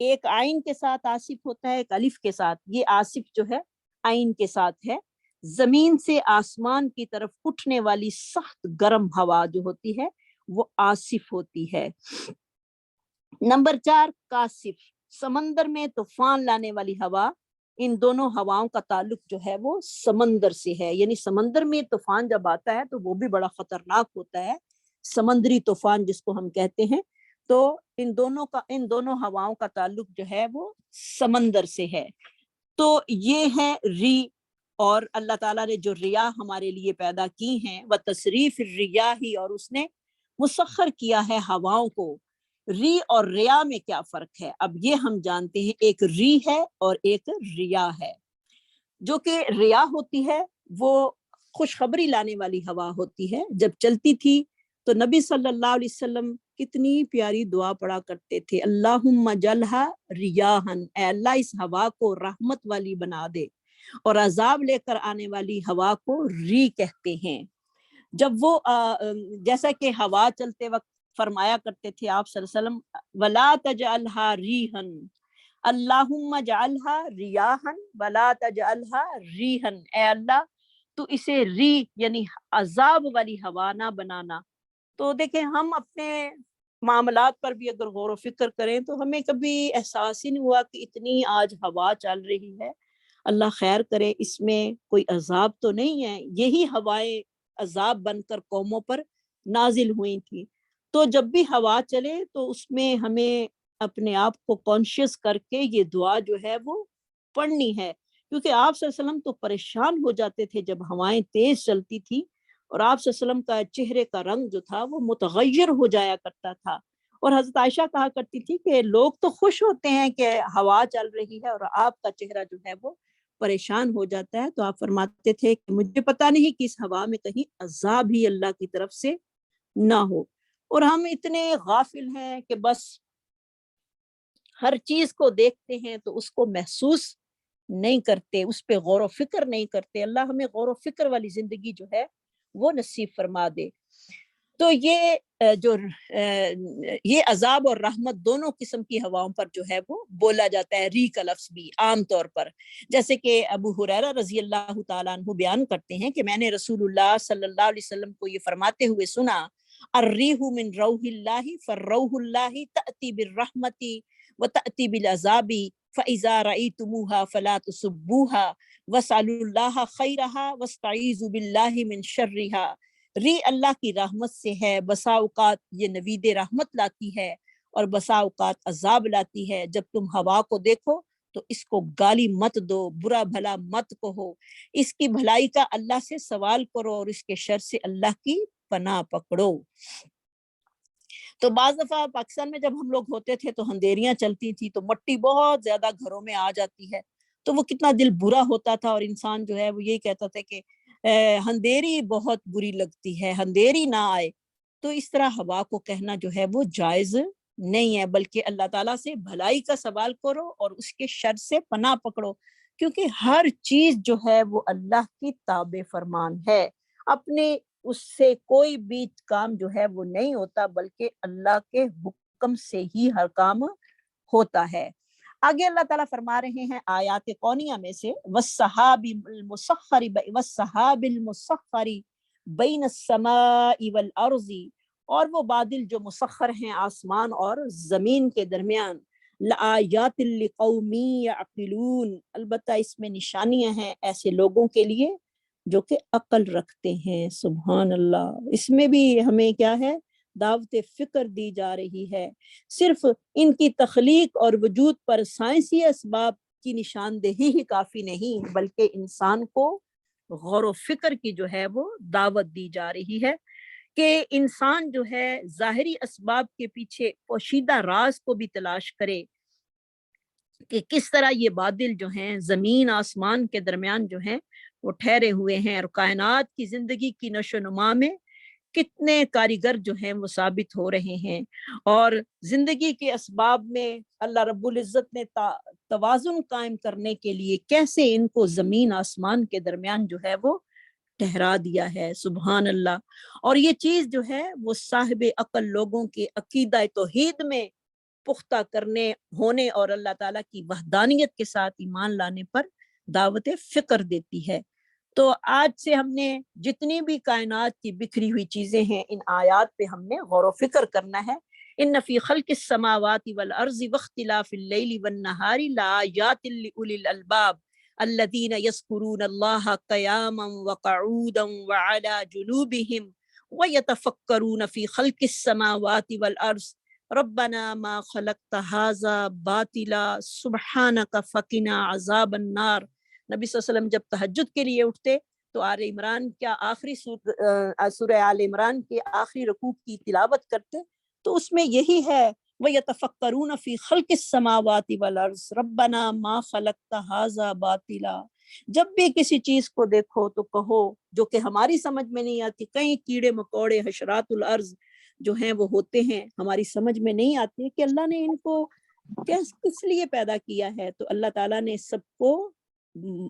ایک عین کے ساتھ آصف ہوتا ہے، ایک الف کے ساتھ، یہ آصف جو ہے عین کے ساتھ ہے، زمین سے آسمان کی طرف اٹھنے والی سخت گرم ہوا جو ہوتی ہے وہ آصف ہوتی ہے۔ نمبر 4 کاسف، سمندر میں طوفان لانے والی ہوا، ان دونوں ہواؤں کا تعلق جو ہے وہ سمندر سے ہے، یعنی سمندر میں طوفان جب آتا ہے تو وہ بھی بڑا خطرناک ہوتا ہے، سمندری طوفان جس کو ہم کہتے ہیں۔ تو ان دونوں ہواؤں کا تعلق جو ہے وہ سمندر سے ہے۔ تو یہ ہے ری، اور اللہ تعالیٰ نے جو ریاح ہمارے لیے پیدا کی ہیں، وتصریف الریاح، اور اس نے مسخر کیا ہے ہواؤں کو۔ ری اور ریا میں کیا فرق ہے؟ اب یہ ہم جانتے ہیں، ایک ری ہے اور ایک ریا ہے۔ جو کہ ریا ہوتی ہے وہ خوشخبری لانے والی ہوا ہوتی ہے، جب چلتی تھی تو نبی صلی اللہ علیہ وسلم کتنی پیاری دعا پڑھا کرتے تھے، اللہم جلہا ریاحن، اے اللہ اس ہوا کو رحمت والی بنا دے، اور عذاب لے کر آنے والی ہوا کو ری کہتے ہیں۔ جب وہ جیسا کہ ہوا چلتے وقت فرمایا کرتے تھے آپ صلی اللہ علیہ وسلم ولا تجعلها ریحا اللہم اجعلها ریاحا ولا تجعلها ریحا، اے اللہ تو اسے ری یعنی عذاب والی ہوا نہ بنانا۔ تو دیکھیں ہم اپنے معاملات پر بھی اگر غور و فکر کریں تو ہمیں کبھی احساس ہی نہیں ہوا کہ اتنی آج ہوا چل رہی ہے، اللہ خیر کرے اس میں کوئی عذاب تو نہیں ہے، یہی ہوائیں عذاب بن کر قوموں پر نازل ہوئی تھی۔ تو جب بھی ہوا چلے تو اس میں ہمیں اپنے آپ کو کانشیس کر کے یہ دعا جو ہے وہ پڑھنی ہے، کیونکہ آپ صلی اللہ علیہ وسلم تو پریشان ہو جاتے تھے جب ہوائیں تیز چلتی تھی، اور آپ صلی اللہ علیہ وسلم کا چہرے کا رنگ جو تھا وہ متغیر ہو جایا کرتا تھا۔ اور حضرت عائشہ کہا کرتی تھی کہ لوگ تو خوش ہوتے ہیں کہ ہوا چل رہی ہے اور آپ کا چہرہ جو ہے وہ پریشان ہو جاتا ہے، تو آپ فرماتے تھے کہ مجھے پتا نہیں کہ اس ہوا میں کہیں عذاب ہی اللہ کی طرف سے نہ ہو۔ اور ہم اتنے غافل ہیں کہ بس ہر چیز کو دیکھتے ہیں تو اس کو محسوس نہیں کرتے، اس پہ غور و فکر نہیں کرتے۔ اللہ ہمیں غور و فکر والی زندگی جو ہے وہ نصیب فرما دے۔ تو یہ یہ عذاب اور رحمت دونوں قسم کی ہواؤں پر جو ہے وہ بولا جاتا ہے، ری کا لفظ بھی عام طور پر، جیسے کہ ابو ہریرہ رضی اللہ تعالیٰ عنہ بیان کرتے ہیں کہ میں نے رسول اللہ صلی اللہ علیہ وسلم کو یہ فرماتے ہوئے سنا، الریح من روح اللہ فالروح اللہ تأتی بالرحمت وتأتی بالعذاب فإذا رأيتموها فلا تسبوها واسألوا الله خيرها واستعيذوا بالله من شرها۔ ری اللہ کی رحمت سے ہے، بسا اوقات یہ نوید رحمت لاتی ہے اور بسا اوقات عذاب لاتی ہے۔ جب تم ہوا کو دیکھو تو اس کو گالی مت دو، برا بھلا مت کہو، اس کی بھلائی کا اللہ سے سوال کرو اور اس کے شر سے اللہ کی پناہ پکڑو۔ تو بعض دفعہ پاکستان میں جب ہم لوگ ہوتے تھے تو اندھیریاں چلتی تھی تو مٹی بہت زیادہ گھروں میں آ جاتی ہے، تو وہ کتنا دل برا ہوتا تھا، اور انسان جو ہے وہ یہی کہتا تھا کہ اندھیری بہت بری لگتی ہے، اندھیری نہ آئے۔ تو اس طرح ہوا کو کہنا جو ہے وہ جائز نہیں ہے، بلکہ اللہ تعالیٰ سے بھلائی کا سوال کرو اور اس کے شر سے پناہ پکڑو، کیونکہ ہر چیز جو ہے وہ اللہ کی تابع فرمان ہے، اپنے اس سے کوئی بھی کام جو ہے وہ نہیں ہوتا، بلکہ اللہ کے حکم سے ہی ہر کام ہوتا ہے۔ آگے اللہ تعالیٰ فرما رہے ہیں آیات کونیہ میں سے والسحاب المسخر بین السماء والارض، اور وہ بادل جو مسخر ہیں آسمان اور زمین کے درمیان، لآیات لقوم یعقلون، البتہ اس میں نشانیاں ہیں ایسے لوگوں کے لیے جو کہ عقل رکھتے ہیں۔ سبحان اللہ، اس میں بھی ہمیں کیا ہے، دعوت فکر دی جا رہی ہے۔ صرف ان کی تخلیق اور وجود پر سائنسی اسباب کی نشاندہی ہی کافی نہیں، بلکہ انسان کو غور و فکر کی جو ہے وہ دعوت دی جا رہی ہے کہ انسان جو ہے ظاہری اسباب کے پیچھے پوشیدہ راز کو بھی تلاش کرے کہ کس طرح یہ بادل جو ہیں زمین آسمان کے درمیان جو ہیں وہ ٹھہرے ہوئے ہیں، اور کائنات کی زندگی کی نشو و نما میں کتنے کاریگر جو ہیں وہ ثابت ہو رہے ہیں، اور زندگی کے اسباب میں اللہ رب العزت نے توازن قائم کرنے کے لیے کیسے ان کو زمین آسمان کے درمیان جو ہے وہ ٹھہرا دیا ہے۔ سبحان اللہ۔ اور یہ چیز جو ہے وہ صاحب عقل لوگوں کے عقیدہ توحید میں پختہ کرنے ہونے اور اللہ تعالیٰ کی وحدانیت کے ساتھ ایمان لانے پر دعوت فکر دیتی ہے۔ تو آج سے ہم نے جتنی بھی کائنات کی بکھری ہوئی چیزیں ہیں ان آیات پہ ہم نے غور و فکر کرنا ہے۔ ان فی خلق السماوات والارض واختلاف اللیل والنہار لآیات لأولی الالباب الذین یذکرون اللہ قیاما وقعودا وعلی جنوبہم ویتفکرون فی خلق السماوات والارض ربنا ما خلقت هذا باطلا سبحانک فقنا عذاب النار۔ نبی صلی اللہ علیہ وسلم جب تہجد کے لیے اٹھتے تو آل عمران کیا آخری سورہ آل عمران کے آخری رکوع کی تلاوت کرتے، تو اس میں یہی ہے وَيَتَفَكَّرُونَ فِي خَلْقِ السَّمَاوَاتِ وَالْأَرْضِ رَبَّنَا مَا خَلَقْتَ هَذَا بَاطِلًا۔ جب بھی کسی چیز کو دیکھو تو کہو جو کہ ہماری سمجھ میں نہیں آتی، کئی کیڑے مکوڑے حشرات الارض جو ہیں وہ ہوتے ہیں، ہماری سمجھ میں نہیں آتی کہ اللہ نے ان کو کس لیے پیدا کیا ہے، تو اللہ تعالیٰ نے سب کو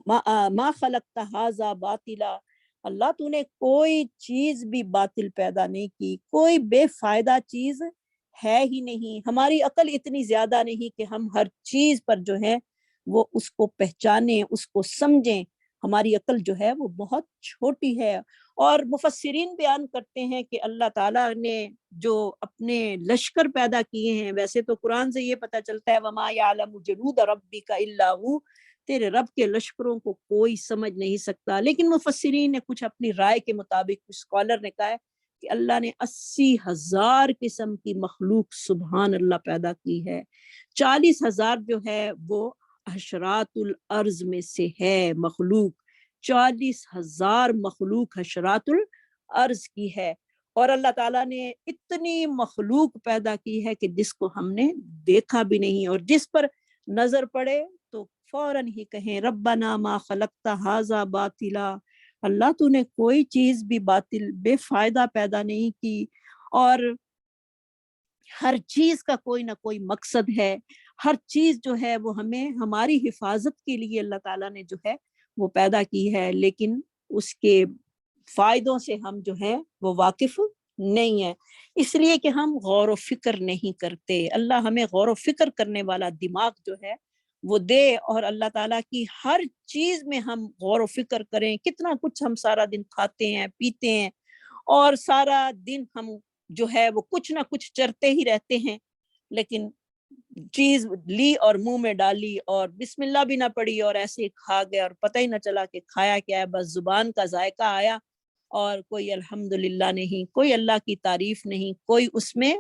ما خلقت هذا باطلا، اللہ تو نے کوئی چیز بھی باطل پیدا نہیں کی، کوئی بے فائدہ چیز ہے ہی نہیں، ہماری عقل اتنی زیادہ نہیں کہ ہم ہر چیز پر جو ہے وہ اس کو پہچانیں، اس کو سمجھیں، ہماری عقل جو ہے وہ بہت چھوٹی ہے۔ اور مفسرین بیان کرتے ہیں کہ اللہ تعالیٰ نے جو اپنے لشکر پیدا کیے ہیں، ویسے تو قرآن سے یہ پتہ چلتا ہے وَمَا يَعْلَمُ جُنُودَ رَبِّكَ إِلَّا هُوَ، تیرے رب کے لشکروں کو کوئی سمجھ نہیں سکتا، لیکن مفسرین نے کچھ اپنی رائے کے مطابق، کچھ اسکالر نے کہا ہے کہ اللہ نے 80,000 قسم کی مخلوق سبحان اللہ پیدا کی ہے، 40,000 جو ہے وہ حشرات الارض میں سے ہے مخلوق، 40,000 مخلوق حشرات الارض کی ہے، اور اللہ تعالیٰ نے اتنی مخلوق پیدا کی ہے کہ جس کو ہم نے دیکھا بھی نہیں، اور جس پر نظر پڑے تو فوراً ہی کہیں ربنا ما خلقت ھذا باطلا، اللہ تو نے کوئی چیز بھی باطل بے فائدہ پیدا نہیں کی، اور ہر چیز کا کوئی نہ کوئی مقصد ہے، ہر چیز جو ہے وہ ہمیں ہماری حفاظت کے لیے اللہ تعالیٰ نے جو ہے وہ پیدا کی ہے، لیکن اس کے فائدوں سے ہم جو ہے وہ واقف نہیں ہے، اس لیے کہ ہم غور و فکر نہیں کرتے۔ اللہ ہمیں غور و فکر کرنے والا دماغ جو ہے وہ دے، اور اللہ تعالیٰ کی ہر چیز میں ہم غور و فکر کریں۔ کتنا کچھ ہم سارا دن کھاتے ہیں، پیتے ہیں، اور سارا دن ہم جو ہے وہ کچھ نہ کچھ چرتے ہی رہتے ہیں، لیکن چیز لی اور منہ میں ڈالی اور بسم اللہ بھی نہ پڑی اور ایسے ہی کھا گیا، اور پتہ ہی نہ چلا کہ کھایا کیا ہے، بس زبان کا ذائقہ آیا اور کوئی الحمدللہ نہیں، کوئی اللہ کی تعریف نہیں، کوئی اس میں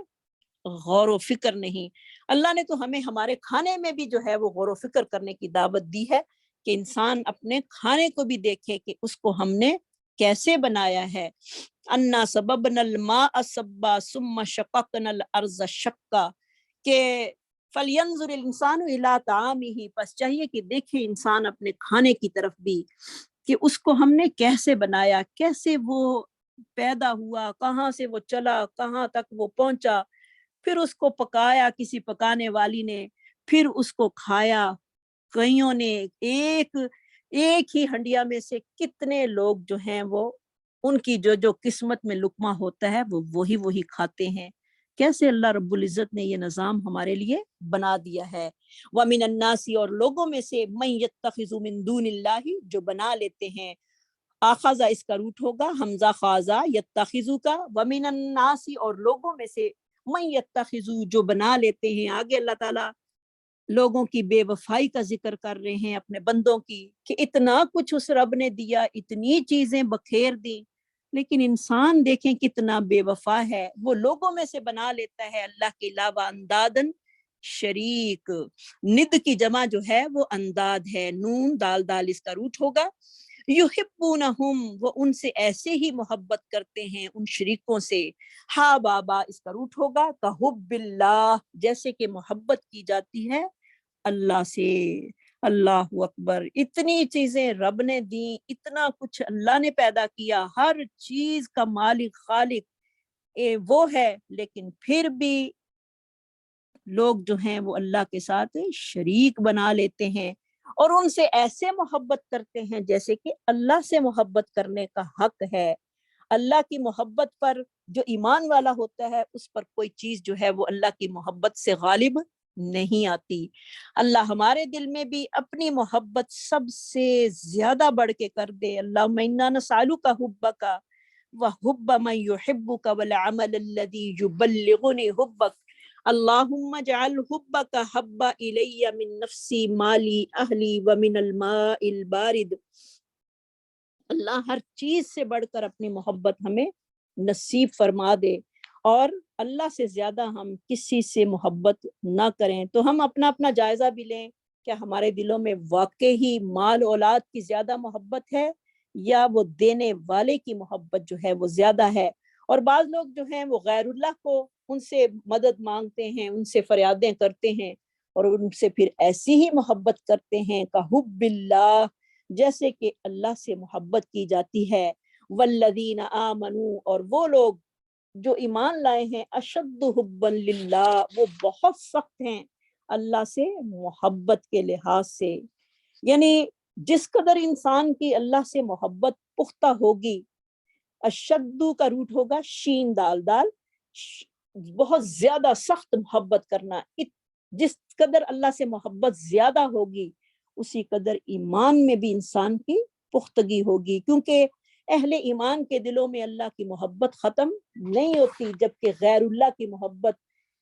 غور و فکر نہیں۔ اللہ نے تو ہمیں ہمارے کھانے میں بھی جو ہے وہ غور و فکر کرنے کی دعوت دی ہے کہ انسان اپنے کھانے کو بھی دیکھے کہ اس کو ہم نے کیسے بنایا ہے۔ انا سببنا الماء صبا ثم شققنا الارض شقا، کہ فلینظر الانسان الی طعامہ، پس چاہیے کہ دیکھے انسان اپنے کھانے کی طرف بھی کہ اس کو ہم نے کیسے بنایا، کیسے وہ پیدا ہوا، کہاں سے وہ چلا، کہاں تک وہ پہنچا، پھر اس کو پکایا کسی پکانے والی نے، پھر اس کو کھایا کئیوں نے، ایک ہی ہنڈیا میں سے کتنے لوگ جو ہیں وہ ان کی جو قسمت میں لقمہ ہوتا ہے وہ وہی کھاتے ہیں۔ کیسے اللہ رب العزت نے یہ نظام ہمارے لیے بنا دیا ہے۔ وَمِنَ النَّاسِ، اور لوگوں میں سے، مَن يَتَّخِذُ مِن دُونِ اللَّهِ، جو بنا لیتے ہیں، آخذہ اس کا روٹ ہوگا حمزہ خاضہ یتخذو کا، ومن الناس، اور لوگوں میں سے، من یتخذو، جو بنا لیتے ہیں۔ آگے اللہ تعالیٰ لوگوں کی بے وفائی کا ذکر کر رہے ہیں اپنے بندوں کی، کہ اتنا کچھ اس رب نے دیا، اتنی چیزیں بکھیر دی، لیکن انسان دیکھیں کتنا بے وفا ہے، وہ لوگوں میں سے بنا لیتا ہے اللہ کے علاوہ اندادن شریک۔ ند کی جمع جو ہے وہ انداد ہے، نون دال دال اس کا روٹ ہوگا۔ یحبونہم، وہ ان سے ایسے ہی محبت کرتے ہیں، ان شریکوں سے۔ ہا بابا اس کا روٹ ہوگا کحب اللہ، جیسے کہ محبت کی جاتی ہے اللہ سے۔ اللہ اکبر، اتنی چیزیں رب نے دی، اتنا کچھ اللہ نے پیدا کیا، ہر چیز کا مالک خالق وہ ہے، لیکن پھر بھی لوگ جو ہیں وہ اللہ کے ساتھ شریک بنا لیتے ہیں، اور ان سے ایسے محبت کرتے ہیں جیسے کہ اللہ سے محبت کرنے کا حق ہے۔ اللہ کی محبت پر جو ایمان والا ہوتا ہے اس پر کوئی چیز جو ہے وہ اللہ کی محبت سے غالب نہیں آتی۔ اللہ ہمارے دل میں بھی اپنی محبت سب سے زیادہ بڑھ کے کر دے۔ اللہم انا نسألک حبک وحب من یحبک والعمل الذی یبلغنی حبک، اللہم اجعل حبک حب الی من نفسی مالی اہلی ومن الماء البارد۔ اللہ ہر چیز سے بڑھ کر اپنی محبت ہمیں نصیب فرما دے، اور اللہ سے زیادہ ہم کسی سے محبت نہ کریں۔ تو ہم اپنا اپنا جائزہ بھی لیں، کیا ہمارے دلوں میں واقعی مال اولاد کی زیادہ محبت ہے، یا وہ دینے والے کی محبت جو ہے وہ زیادہ ہے؟ اور بعض لوگ جو ہیں وہ غیر اللہ کو ان سے مدد مانگتے ہیں، ان سے فریادیں کرتے ہیں، اور ان سے پھر ایسی ہی محبت کرتے ہیں کہ حب اللہ، جیسے کہ اللہ سے محبت کی جاتی ہے۔ والذین آمنوا، اور وہ لوگ جو ایمان لائے ہیں، اشد حبا للہ، وہ بہت سخت ہیں اللہ سے محبت کے لحاظ سے۔ یعنی جس قدر انسان کی اللہ سے محبت پختہ ہوگی. اشدو کا روٹ ہوگا شین دال دال, بہت زیادہ سخت محبت کرنا. جس قدر اللہ سے محبت زیادہ ہوگی اسی قدر ایمان میں بھی انسان کی پختگی ہوگی, کیونکہ اہل ایمان کے دلوں میں اللہ کی محبت ختم نہیں ہوتی, جبکہ غیر اللہ کی محبت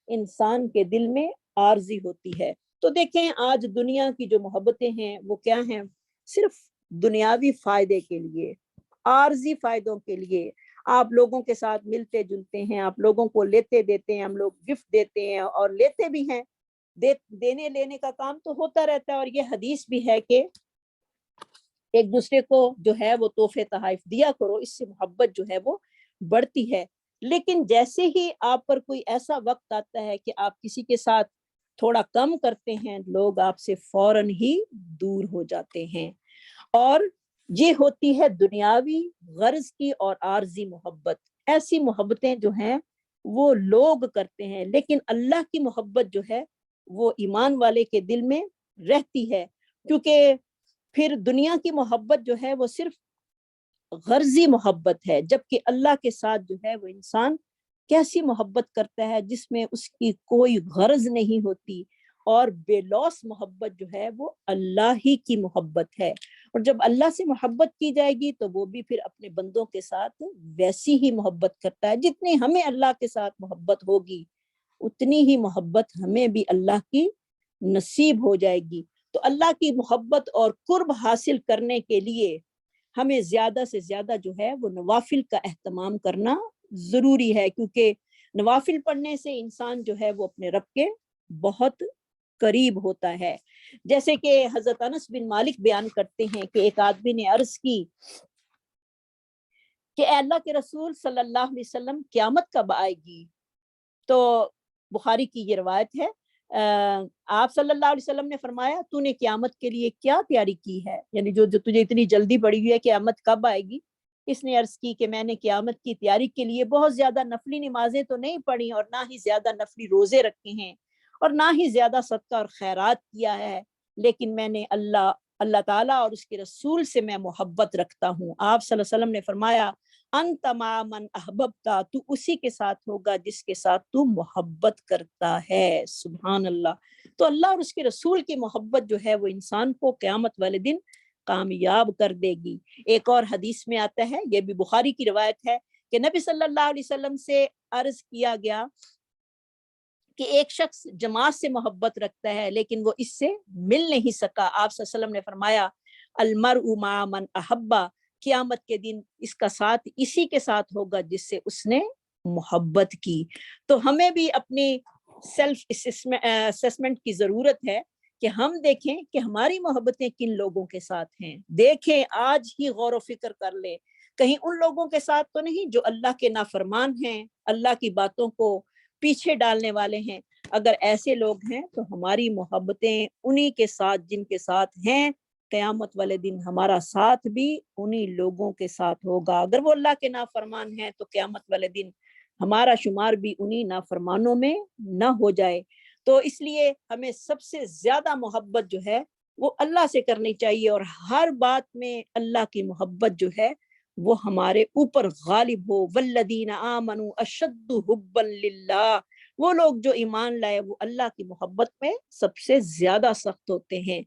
انسان کے دل میں عارضی ہوتی ہے. تو دیکھیں آج دنیا کی جو محبتیں ہیں وہ کیا ہیں, صرف دنیاوی فائدے کے لیے, عارضی فائدوں کے لیے. آپ لوگوں کے ساتھ ملتے جلتے ہیں, آپ لوگوں کو لیتے دیتے ہیں, ہم لوگ گفٹ دیتے ہیں اور لیتے بھی ہیں, دینے لینے کا کام تو ہوتا رہتا ہے. اور یہ حدیث بھی ہے کہ ایک دوسرے کو جو ہے وہ تحفے تحائف دیا کرو, اس سے محبت جو ہے وہ بڑھتی ہے. لیکن جیسے ہی آپ پر کوئی ایسا وقت آتا ہے کہ آپ کسی کے ساتھ تھوڑا کم کرتے ہیں, لوگ آپ سے فوراً ہی دور ہو جاتے ہیں. اور یہ ہوتی ہے دنیاوی غرض کی اور عارضی محبت. ایسی محبتیں جو ہیں وہ لوگ کرتے ہیں, لیکن اللہ کی محبت جو ہے وہ ایمان والے کے دل میں رہتی ہے, کیونکہ پھر دنیا کی محبت جو ہے وہ صرف غرضی محبت ہے, جبکہ اللہ کے ساتھ جو ہے وہ انسان کیسی محبت کرتا ہے جس میں اس کی کوئی غرض نہیں ہوتی, اور بے لوث محبت جو ہے وہ اللہ ہی کی محبت ہے. اور جب اللہ سے محبت کی جائے گی تو وہ بھی پھر اپنے بندوں کے ساتھ ویسی ہی محبت کرتا ہے. جتنی ہمیں اللہ کے ساتھ محبت ہوگی اتنی ہی محبت ہمیں بھی اللہ کی نصیب ہو جائے گی. تو اللہ کی محبت اور قرب حاصل کرنے کے لیے ہمیں زیادہ سے زیادہ جو ہے وہ نوافل کا اہتمام کرنا ضروری ہے, کیونکہ نوافل پڑھنے سے انسان جو ہے وہ اپنے رب کے بہت قریب ہوتا ہے. جیسے کہ حضرت انس بن مالک بیان کرتے ہیں کہ ایک آدمی نے عرض کی کہ اے اللہ کے رسول صلی اللہ علیہ وسلم قیامت کب آئے گی؟ تو بخاری کی یہ روایت ہے, آپ صلی اللہ علیہ وسلم نے فرمایا تو نے قیامت کے لیے کیا تیاری کی ہے, یعنی جو تجھے اتنی جلدی پڑی ہوئی ہے قیامت کب آئے گی؟ اس نے عرض کی کہ میں نے قیامت کی تیاری کے لیے بہت زیادہ نفلی نمازیں تو نہیں پڑھی, اور نہ ہی زیادہ نفلی روزے رکھے ہیں, اور نہ ہی زیادہ صدقہ اور خیرات کیا ہے, لیکن میں نے اللہ تعالیٰ اور اس کے رسول سے میں محبت رکھتا ہوں. آپ صلی اللہ علیہ وسلم نے فرمایا انت مع من احببتا, تو اسی کے ساتھ ہوگا جس کے ساتھ تو محبت کرتا ہے. سبحان اللہ. تو اللہ اور اس کے رسول کی محبت جو ہے وہ انسان کو قیامت والے دن کامیاب کر دے گی. ایک اور حدیث میں آتا ہے, یہ بھی بخاری کی روایت ہے, کہ نبی صلی اللہ علیہ وسلم سے عرض کیا گیا کہ ایک شخص جماعت سے محبت رکھتا ہے لیکن وہ اس سے مل نہیں سکا. آپ صلی اللہ علیہ وسلم نے فرمایا المرء مع من احبا, قیامت کے دن اس کا ساتھ اسی کے ساتھ ہوگا جس سے اس نے محبت کی. تو ہمیں بھی اپنی سیلف اسسمنٹ کی ضرورت ہے کہ ہم دیکھیں کہ ہماری محبتیں کن لوگوں کے ساتھ ہیں. دیکھیں آج ہی غور و فکر کر لیں, کہیں ان لوگوں کے ساتھ تو نہیں جو اللہ کے نافرمان ہیں, اللہ کی باتوں کو پیچھے ڈالنے والے ہیں. اگر ایسے لوگ ہیں تو ہماری محبتیں انہی کے ساتھ جن کے ساتھ ہیں, قیامت والے دن ہمارا ساتھ بھی انہی لوگوں کے ساتھ ہوگا. اگر وہ اللہ کے نافرمان ہیں تو قیامت والے دن ہمارا شمار بھی انہی نافرمانوں میں نہ ہو جائے. تو اس لیے ہمیں سب سے زیادہ محبت جو ہے وہ اللہ سے کرنی چاہیے, اور ہر بات میں اللہ کی محبت جو ہے وہ ہمارے اوپر غالب ہو. والذین آمنوا اشد حبا للہ, وہ لوگ جو ایمان لائے وہ اللہ کی محبت میں سب سے زیادہ سخت ہوتے ہیں.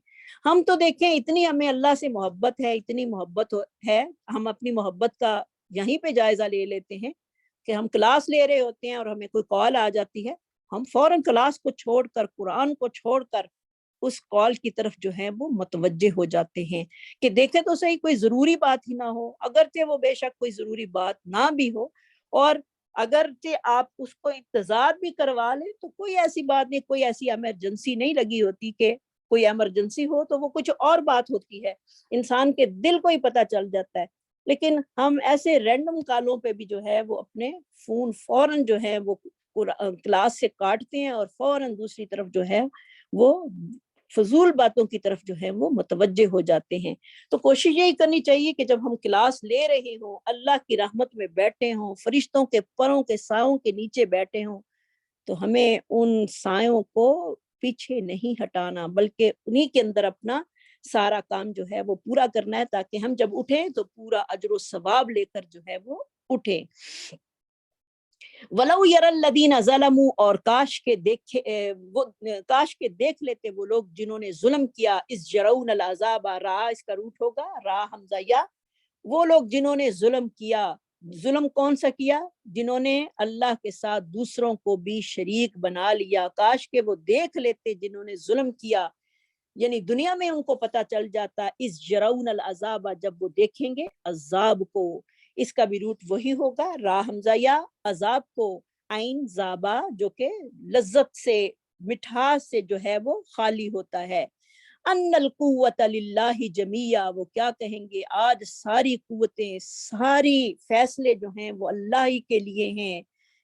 ہم تو دیکھیں اتنی ہمیں اللہ سے محبت ہے, اتنی محبت ہے, ہم اپنی محبت کا یہیں پہ جائزہ لے لیتے ہیں کہ ہم کلاس لے رہے ہوتے ہیں اور ہمیں کوئی کال آ جاتی ہے, ہم فوراً کلاس کو چھوڑ کر, قرآن کو چھوڑ کر اس کال کی طرف جو ہے وہ متوجہ ہو جاتے ہیں کہ دیکھیں تو صحیح کوئی ضروری بات ہی نہ ہو, اگرچہ وہ بے شک کوئی ضروری بات نہ بھی ہو, اور اگرچہ آپ اس کو انتظار بھی کروا لیں تو کوئی ایسی بات نہیں, کوئی ایسی ایمرجنسی نہیں لگی ہوتی کہ کوئی ایمرجنسی ہو تو وہ کچھ اور بات ہوتی ہے, انسان کے دل کو ہی پتہ چل جاتا ہے. لیکن ہم ایسے رینڈم کالوں پہ بھی جو ہے وہ اپنے فون فوراً جو ہے وہ کلاس سے کاٹتے ہیں اور فوراً دوسری طرف جو ہے وہ فضول باتوں کی طرف جو ہے وہ متوجہ ہو جاتے ہیں. تو کوشش یہی کرنی چاہیے کہ جب ہم کلاس لے رہے ہوں, اللہ کی رحمت میں بیٹھے ہوں, فرشتوں کے پروں کے سایوں کے نیچے بیٹھے ہوں, تو ہمیں ان سایوں کو پیچھے نہیں ہٹانا, بلکہ انہی کے اندر اپنا سارا کام جو ہے وہ پورا کرنا ہے تاکہ ہم جب اٹھیں تو پورا اجر و ثواب لے کر جو ہے وہ اٹھیں۔ وَلَوْ يَرَى الَّذِينَ ظَلَمُوا، اور کاش کے دیکھ لیتے وہ لوگ جنہوں نے ظلم کیا، اِذْ يَرَوْنَ الْعَذَابَ، را اس کا روٹ ہوگا را حمزہ یا، وہ لوگ جنہوں نے ظلم کیا، ظلم کون سا کیا؟ جنہوں نے اللہ کے ساتھ دوسروں کو بھی شریک بنا لیا۔ کاش کہ وہ دیکھ لیتے جنہوں نے ظلم کیا، یعنی دنیا میں ان کو پتہ چل جاتا، اِذْ يَرَوْنَ الْعَذَابَ، جب وہ دیکھیں گے عذاب کو، اس کا بھی روٹ وہی ہوگا را حمزہ یا، عذاب کو عین زابا جو کہ لذت سے مٹھاس سے جو ہے وہ خالی ہوتا ہے۔ ان القوت للہ جمیعا، وہ کیا کہیں گے آج ساری قوتیں ساری فیصلے جو ہیں وہ اللہ ہی کے لیے ہیں۔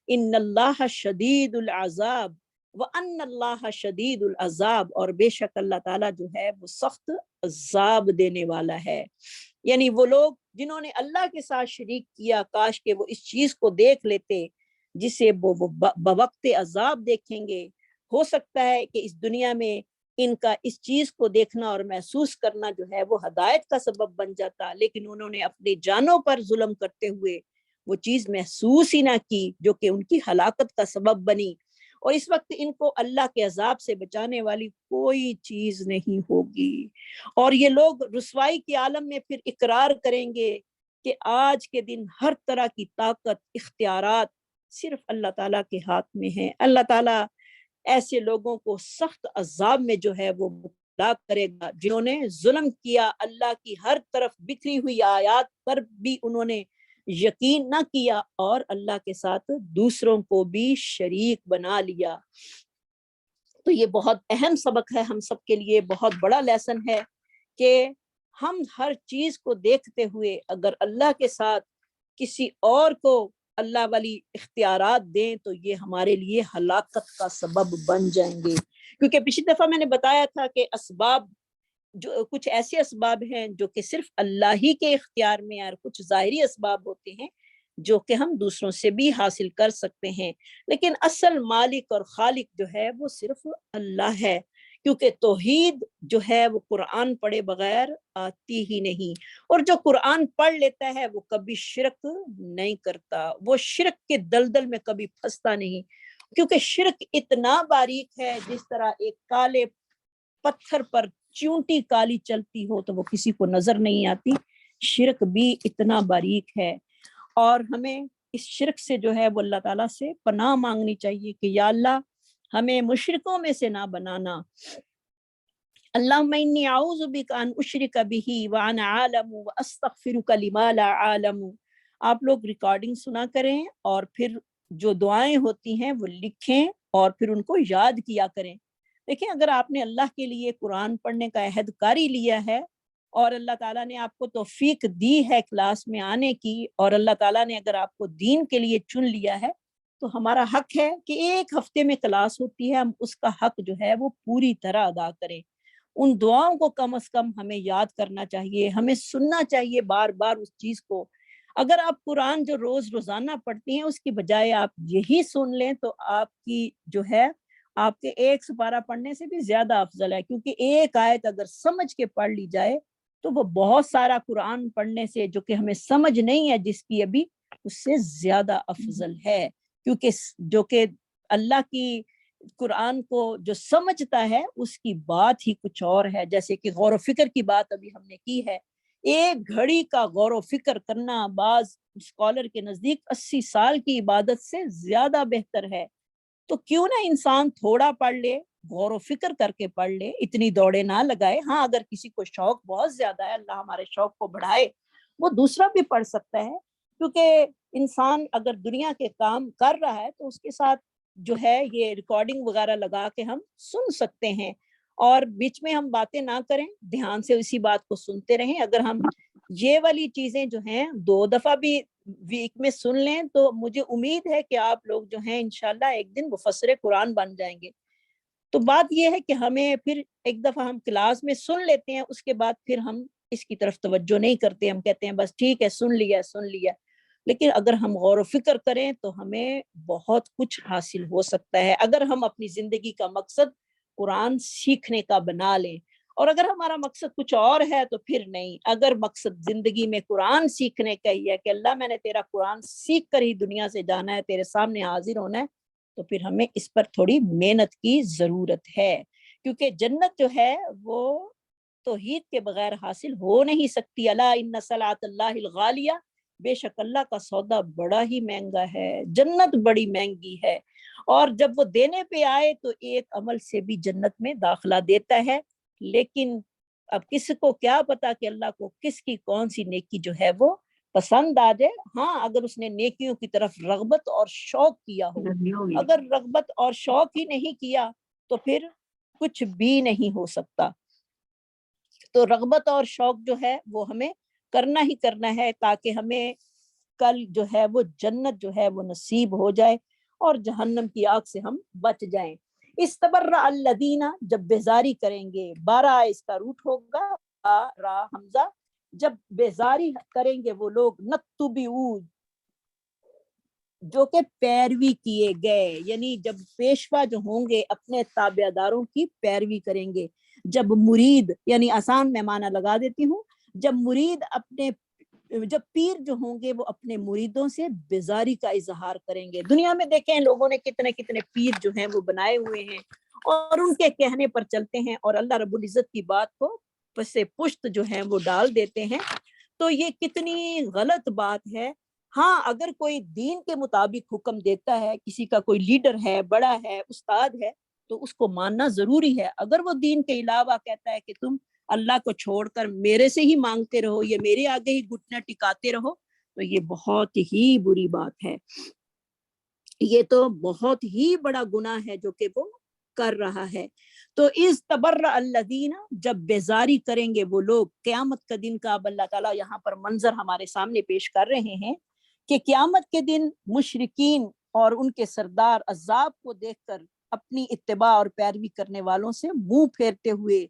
ان اللہ شدید العذاب وان اللہ شدید العذاب، اور بے شک اللہ تعالیٰ جو ہے وہ سخت عذاب دینے والا ہے۔ یعنی وہ لوگ جنہوں نے اللہ کے ساتھ شریک کیا، کاش کہ وہ اس چیز کو دیکھ لیتے جسے وہ بوقت عذاب دیکھیں گے۔ ہو سکتا ہے کہ اس دنیا میں ان کا اس چیز کو دیکھنا اور محسوس کرنا جو ہے وہ ہدایت کا سبب بن جاتا، لیکن انہوں نے اپنی جانوں پر ظلم کرتے ہوئے وہ چیز محسوس ہی نہ کی جو کہ ان کی ہلاکت کا سبب بنی، اور اس وقت ان کو اللہ کے عذاب سے بچانے والی کوئی چیز نہیں ہوگی۔ اور یہ لوگ رسوائی کے عالم میں پھر اقرار کریں گے کہ آج کے دن ہر طرح کی طاقت اختیارات صرف اللہ تعالیٰ کے ہاتھ میں ہیں۔ اللہ تعالیٰ ایسے لوگوں کو سخت عذاب میں جو ہے وہ مبتلا کرے گا جنہوں نے ظلم کیا، اللہ کی ہر طرف بکھری ہوئی آیات پر بھی انہوں نے یقین نہ کیا اور اللہ کے ساتھ دوسروں کو بھی شریک بنا لیا۔ تو یہ بہت اہم سبق ہے ہم سب کے لیے، بہت بڑا لیسن ہے کہ ہم ہر چیز کو دیکھتے ہوئے اگر اللہ کے ساتھ کسی اور کو اللہ والی اختیارات دیں تو یہ ہمارے لیے ہلاکت کا سبب بن جائیں گے۔ کیونکہ پچھلی دفعہ میں نے بتایا تھا کہ اسباب جو کچھ ایسے اسباب ہیں جو کہ صرف اللہ ہی کے اختیار میں، اور کچھ ظاہری اسباب ہوتے ہیں جو کہ ہم دوسروں سے بھی حاصل کر سکتے ہیں، لیکن اصل مالک اور خالق جو ہے وہ صرف اللہ ہے، کیونکہ توحید جو ہے وہ قرآن پڑھے بغیر آتی ہی نہیں، اور جو قرآن پڑھ لیتا ہے وہ کبھی شرک نہیں کرتا، وہ شرک کے دلدل میں کبھی پھنستا نہیں، کیونکہ شرک اتنا باریک ہے جس طرح ایک کالے پتھر پر چونٹی کالی چلتی ہو تو وہ کسی کو نظر نہیں آتی، شرک بھی اتنا باریک ہے، اور ہمیں اس شرک سے جو ہے وہ اللہ تعالیٰ سے پناہ مانگنی چاہیے کہ یا اللہ ہمیں مشرکوں میں سے نہ بنانا۔ اللہم انی اعوذ بک ان اشرک بہ وانا اعلم واستغفرک لما لا اعلم۔ آپ لوگ ریکارڈنگ سنا کریں اور پھر جو دعائیں ہوتی ہیں وہ لکھیں اور پھر ان کو یاد کیا کریں۔ دیکھیں اگر آپ نے اللہ کے لیے قرآن پڑھنے کا عہد کاری لیا ہے اور اللہ تعالیٰ نے آپ کو توفیق دی ہے کلاس میں آنے کی، اور اللہ تعالیٰ نے اگر آپ کو دین کے لیے چن لیا ہے تو ہمارا حق ہے کہ ایک ہفتے میں کلاس ہوتی ہے، ہم اس کا حق جو ہے وہ پوری طرح ادا کریں۔ ان دعاؤں کو کم از کم ہمیں یاد کرنا چاہیے، ہمیں سننا چاہیے بار بار اس چیز کو۔ اگر آپ قرآن جو روزانہ پڑھتی ہیں اس کی بجائے آپ یہی سن لیں تو آپ کی جو ہے آپ کے ایک سپارہ پڑھنے سے بھی زیادہ افضل ہے، کیونکہ ایک آیت اگر سمجھ کے پڑھ لی جائے تو وہ بہت سارا قرآن پڑھنے سے جو کہ ہمیں سمجھ نہیں ہے جس کی ابھی، اس سے زیادہ افضل ہے، کیونکہ جو کہ اللہ کی قرآن کو جو سمجھتا ہے اس کی بات ہی کچھ اور ہے، جیسے کہ غور و فکر کی بات ابھی ہم نے کی ہے، ایک گھڑی کا غور و فکر کرنا بعض اسکالر کے نزدیک 80 سال کی عبادت سے زیادہ بہتر ہے۔ تو کیوں نہ انسان تھوڑا پڑھ لے، غور و فکر کر کے پڑھ لے، اتنی دوڑے نہ لگائے۔ ہاں اگر کسی کو شوق بہت زیادہ ہے، اللہ ہمارے شوق کو بڑھائے، وہ دوسرا بھی پڑھ سکتا ہے، کیونکہ انسان اگر دنیا کے کام کر رہا ہے تو اس کے ساتھ جو ہے یہ ریکارڈنگ وغیرہ لگا کے ہم سن سکتے ہیں، اور بیچ میں ہم باتیں نہ کریں، دھیان سے اسی بات کو سنتے رہیں۔ اگر ہم یہ والی چیزیں جو ہیں 2 دفعہ بھی ویک میں سن لیں تو مجھے امید ہے کہ آپ لوگ جو ہیں انشاءاللہ ایک دن مفسر قرآن بن جائیں گے۔ تو بات یہ ہے کہ ہمیں پھر ایک دفعہ ہم کلاس میں سن لیتے ہیں، اس کے بعد پھر ہم اس کی طرف توجہ نہیں کرتے، ہم کہتے ہیں بس ٹھیک ہے سن لیا، لیکن اگر ہم غور و فکر کریں تو ہمیں بہت کچھ حاصل ہو سکتا ہے، اگر ہم اپنی زندگی کا مقصد قرآن سیکھنے کا بنا لیں۔ اور اگر ہمارا مقصد کچھ اور ہے تو پھر نہیں. اگر مقصد زندگی میں قرآن سیکھنے کا ہی ہے کہ اللہ میں نے تیرا قرآن سیکھ کر ہی دنیا سے جانا ہے, تیرے سامنے حاضر ہونا ہے, تو پھر ہمیں اس پر تھوڑی محنت کی ضرورت ہے, کیونکہ جنت جو ہے وہ توحید کے بغیر حاصل ہو نہیں سکتی. الا ان صلاۃ اللہ الغالیہ, بے شک اللہ کا سودا بڑا ہی مہنگا ہے, جنت بڑی مہنگی ہے, اور جب وہ دینے پہ آئے تو ایک عمل سے بھی جنت میں داخلہ دیتا ہے. لیکن اب کس کو کیا پتا کہ اللہ کو کس کی کون سی نیکی جو ہے وہ پسند آ جائے. ہاں اگر اس نے نیکیوں کی طرف رغبت اور شوق کیا ہو, اگر رغبت اور شوق ہی نہیں کیا تو پھر کچھ بھی نہیں ہو سکتا. تو رغبت اور شوق جو ہے وہ ہمیں کرنا ہی کرنا ہے, تاکہ ہمیں کل جو ہے وہ جنت جو ہے وہ نصیب ہو جائے اور جہنم کی آگ سے ہم بچ جائیں. استبرأ الذین, جب بیزاری کریں گے, 12 اس کا روٹ ہوگا را حمزہ, جب بیزاری کریں گے وہ لوگ, نتبعو جو کہ پیروی کیے گئے, یعنی جب پیشوا جو ہوں گے اپنے تابع داروں کی پیروی کریں گے. جب مرید, یعنی آسان میں معنی لگا دیتی ہوں, جب مرید اپنے, جب پیر جو ہوں گے وہ اپنے مریدوں سے بیزاری کا اظہار کریں گے. دنیا میں دیکھیں لوگوں نے کتنے کتنے پیر جو ہیں وہ بنائے ہوئے ہیں اور ان کے کہنے پر چلتے ہیں, اور اللہ رب العزت کی بات کو پس پشت جو ہیں وہ ڈال دیتے ہیں. تو یہ کتنی غلط بات ہے. ہاں اگر کوئی دین کے مطابق حکم دیتا ہے, کسی کا کوئی لیڈر ہے, بڑا ہے, استاد ہے, تو اس کو ماننا ضروری ہے. اگر وہ دین کے علاوہ کہتا ہے کہ تم اللہ کو چھوڑ کر میرے سے ہی مانگتے رہو, یا میرے آگے ہی گھٹنا ٹکاتے رہو, تو یہ بہت ہی بری بات ہے. یہ تو بہت ہی بڑا گناہ ہے جو کہ وہ کر رہا ہے. تو اس تبرأ الذین, جب بیزاری کریں گے وہ لوگ, قیامت کا دن کا اب اللہ تعالیٰ یہاں پر منظر ہمارے سامنے پیش کر رہے ہیں کہ قیامت کے دن مشرکین اور ان کے سردار عذاب کو دیکھ کر اپنی اتباع اور پیروی کرنے والوں سے منہ پھیرتے ہوئے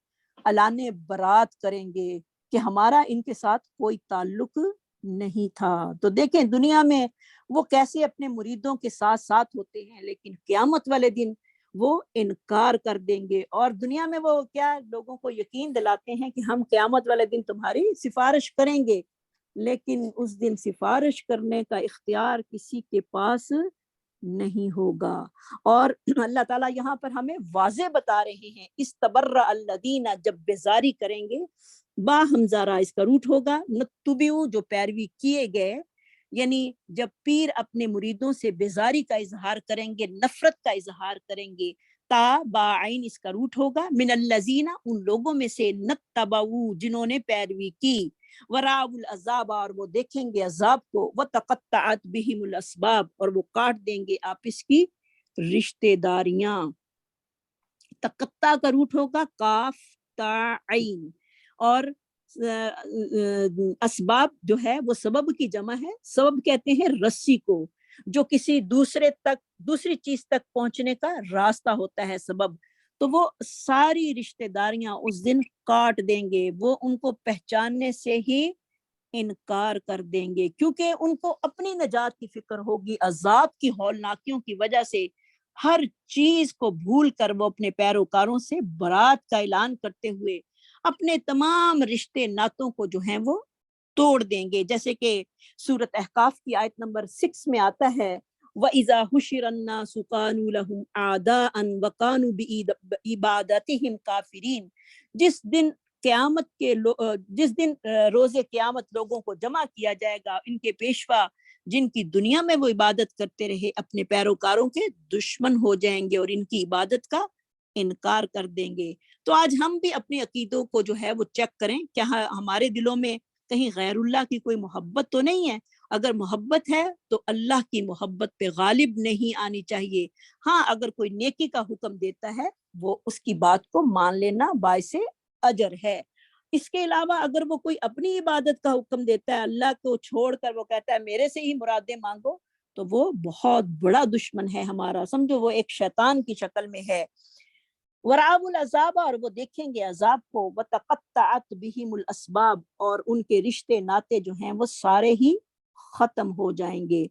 اعلان برات کریں گے کہ ہمارا ان کے ساتھ کوئی تعلق نہیں تھا. تو دیکھیں دنیا میں وہ کیسے اپنے مریدوں کے ساتھ ساتھ ہوتے ہیں, لیکن قیامت والے دن وہ انکار کر دیں گے. اور دنیا میں وہ کیا لوگوں کو یقین دلاتے ہیں کہ ہم قیامت والے دن تمہاری سفارش کریں گے, لیکن اس دن سفارش کرنے کا اختیار کسی کے پاس نہیں ہوگا. اور اللہ تعالیٰ یہاں پر ہمیں واضح بتا رہے ہیں, استبرأ الذین, جب بیزاری کریں گے, با حمزہ را اس کا روٹ ہوگا, نتبعو جو پیروی کیے گئے, یعنی جب پیر اپنے مریدوں سے بیزاری کا اظہار کریں گے, نفرت کا اظہار کریں گے, تا با عین اس کا روٹ ہوگا, من الذین, ان لوگوں میں سے, نتبعو جنہوں نے پیروی کی, وراء العذاب, اور وہ دیکھیں گے عذاب کو, وتقطعت بہم الاسباب, اور وہ کاٹ دیں گے آپس کی رشتے داریاں. تقطع کا روٹ ہوگا کاف تا عین, اور اسباب جو ہے وہ سبب کی جمع ہے. سبب کہتے ہیں رسی کو, جو کسی دوسری چیز تک پہنچنے کا راستہ ہوتا ہے سبب. تو وہ ساری رشتہ داریاں اس دن کاٹ دیں گے, وہ ان کو پہچاننے سے ہی انکار کر دیں گے, کیونکہ ان کو اپنی نجات کی فکر ہوگی. عذاب کی ہولناکیوں کی وجہ سے ہر چیز کو بھول کر وہ اپنے پیروکاروں سے برات کا اعلان کرتے ہوئے اپنے تمام رشتے ناتوں کو جو ہیں وہ توڑ دیں گے. جیسے کہ سورۃ احقاف کی آیت نمبر 6 میں آتا ہے, وَإِذَا حُشِرَ النَّاسُ كَانُوا لَهُمْ أَعْدَاءً وَكَانُوا بِعِبَادَتِهِمْ كَافِرِينَ. جس دن روز قیامت لوگوں کو جمع کیا جائے گا, ان کے پیشوا جن کی دنیا میں وہ عبادت کرتے رہے اپنے پیروکاروں کے دشمن ہو جائیں گے اور ان کی عبادت کا انکار کر دیں گے. تو آج ہم بھی اپنے عقیدوں کو جو ہے وہ چیک کریں, کیا ہمارے دلوں میں کہیں غیر اللہ کی کوئی محبت تو نہیں ہے. اگر محبت ہے تو اللہ کی محبت پہ غالب نہیں آنی چاہیے. ہاں اگر کوئی نیکی کا حکم دیتا ہے وہ اس کی بات کو مان لینا باعث اجر ہے. اس کے علاوہ اگر وہ کوئی اپنی عبادت کا حکم دیتا ہے, اللہ کو چھوڑ کر وہ کہتا ہے میرے سے ہی مرادیں مانگو, تو وہ بہت بڑا دشمن ہے ہمارا. سمجھو وہ ایک شیطان کی شکل میں ہے. وراء العذاب, اور وہ دیکھیں گے عذاب کو, وتقطعت بہم الاسباب, اور ان کے رشتے ناتے جو ہیں وہ سارے ہی ختم ہو جائیں گے,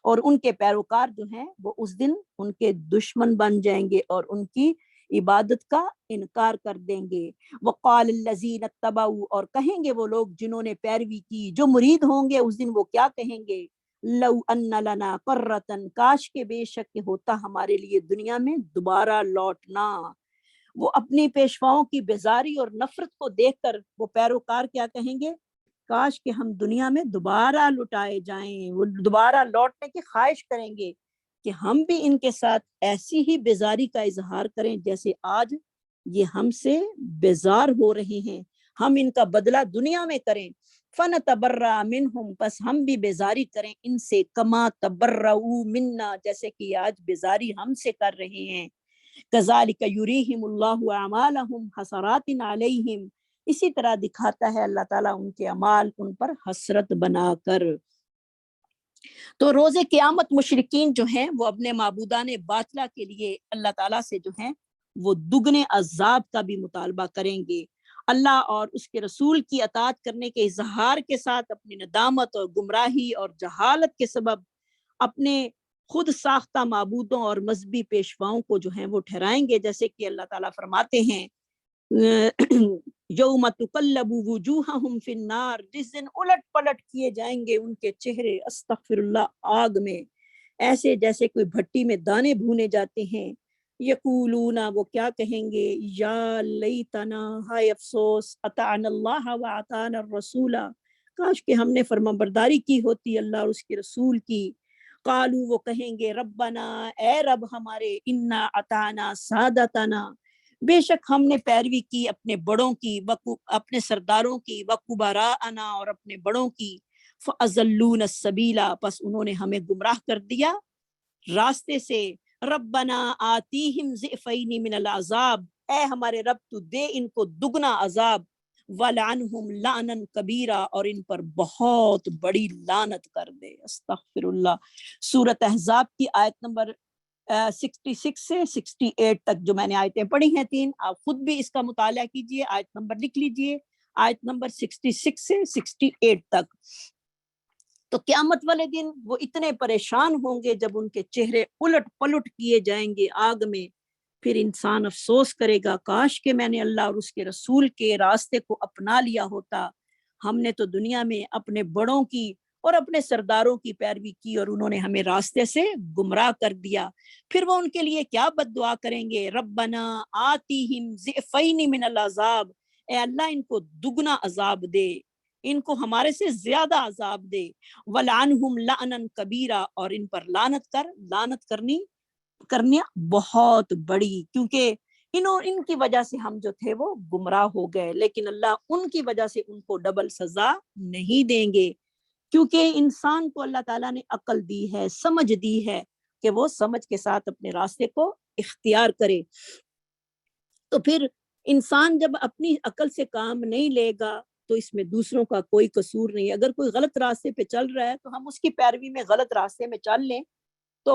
اور ان کے پیروکار جو ہیں وہ اس دن ان کے دشمن بن جائیں گے, اور ان کی عبادت کا انکار کر دیں گے۔ وقال الذین اتبعوا، اور کہیں گے وہ لوگ جنہوں نے پیروی کی، جو مرید ہوں گے اس دن وہ کیا کہیں گے؟ لو ان لنا قرۃ، کاش کے بے شک ہوتا ہمارے لیے دنیا میں دوبارہ لوٹنا۔ وہ اپنی پیشواؤں کی بیزاری اور نفرت کو دیکھ کر وہ پیروکار کیا کہیں گے؟ کاش کہ ہم دنیا میں دوبارہ لٹائے جائیں۔ وہ دوبارہ لوٹنے کی خواہش کریں گے کہ ہم بھی ان کے ساتھ ایسی ہی بیزاری کا اظہار کریں جیسے آج یہ ہم سے بیزار ہو رہے ہیں، ہم ان کا بدلہ دنیا میں کریں۔ فَنَتَبَرَّأَ مِنْهُمْ، بس ہم بھی بیزاری کریں ان سے، کما تبرؤوا منا، جیسے کہ آج بیزاری ہم سے کر رہے ہیں۔ کذالک یریہم اللہ اعمالہم حسرات علیہم، اسی طرح دکھاتا ہے اللہ تعالیٰ ان کے اعمال ان پر حسرت بنا کر۔ تو روز قیامت مشرکین جو ہیں وہ اپنے معبودان باطلہ کے لیے اللہ تعالیٰ سے جو ہیں وہ دگنے عذاب کا بھی مطالبہ کریں گے۔ اللہ اور اس کے رسول کی اطاعت کرنے کے اظہار کے ساتھ اپنی ندامت اور گمراہی اور جہالت کے سبب اپنے خود ساختہ معبودوں اور مذہبی پیشواؤں کو جو ہیں وہ ٹھہرائیں گے، جیسے کہ اللہ تعالیٰ فرماتے ہیں یوم تقلب وجوہہم فی النار، جس دن الٹ پلٹ کیے جائیں گے ان کے چہرے، استغفر اللہ، آگ میں، ایسے جیسے کوئی بھٹی میں دانے بھونے جاتے ہیں۔ یقولون، وہ کیا کہیں گے؟ یا لیتنا، ہائے افسوس، اطعنا اللہ و اطعنا الرسول، کاش کہ ہم نے فرما برداری کی ہوتی اللہ اور اس کے رسول کی۔ قالو، وہ کہیں گے ربنا، اے رب ہمارے، انا اطعنا سادتنا، بے شک ہم نے پیروی کی اپنے بڑوں کی، اپنے سرداروں کی، وکبراءنا، اور اپنے بڑوں کی، فاضلون السبیل، پس انہوں نے ہمیں گمراہ کر دیا راستے سے۔ ربنا آتیہم ضعفین من العذاب، اے ہمارے رب تو دے ان کو دگنا عذاب، ولعنہم لعنا کبیرا، اور ان پر بہت بڑی لعنت کر دے۔ استغفر اللہ۔ سورۃ احزاب کی آیت نمبر 66 سے 68 تک جو میں نے آیتیں پڑھی ہیں تین، آپ خود بھی اس کا مطالعہ کیجئے، آیت نمبر لکھ لیجئے، آیت نمبر 66 سے 68 تک۔ تو قیامت والے دن وہ اتنے پریشان ہوں گے جب ان کے چہرے الٹ پلٹ کیے جائیں گے آگ میں، پھر انسان افسوس کرے گا، کاش کہ میں نے اللہ اور اس کے رسول کے راستے کو اپنا لیا ہوتا، ہم نے تو دنیا میں اپنے بڑوں کی اور اپنے سرداروں کی پیروی کی اور انہوں نے ہمیں راستے سے گمراہ کر دیا۔ پھر وہ ان کے لیے کیا بد دعا کریں گے؟ ربنا آتیہم ضعفین من العذاب، اے اللہ ان کو دگنا عذاب دے، ان کو ہمارے سے زیادہ عذاب دے، ولعنہم لعنا کبیرا، اور ان پر لعنت کر، لعنت کرنی بہت بڑی، کیونکہ ان کی وجہ سے ہم جو تھے وہ گمراہ ہو گئے، لیکن اللہ ان کی وجہ سے ان کو ڈبل سزا نہیں دیں گے، کیونکہ انسان کو اللہ تعالیٰ نے عقل دی ہے، سمجھ دی ہے کہ وہ سمجھ کے ساتھ اپنے راستے کو اختیار کرے۔ تو پھر انسان جب اپنی عقل سے کام نہیں لے گا تو اس میں دوسروں کا کوئی قصور نہیں۔ اگر کوئی غلط راستے پہ چل رہا ہے تو ہم اس کی پیروی میں غلط راستے میں چل لیں تو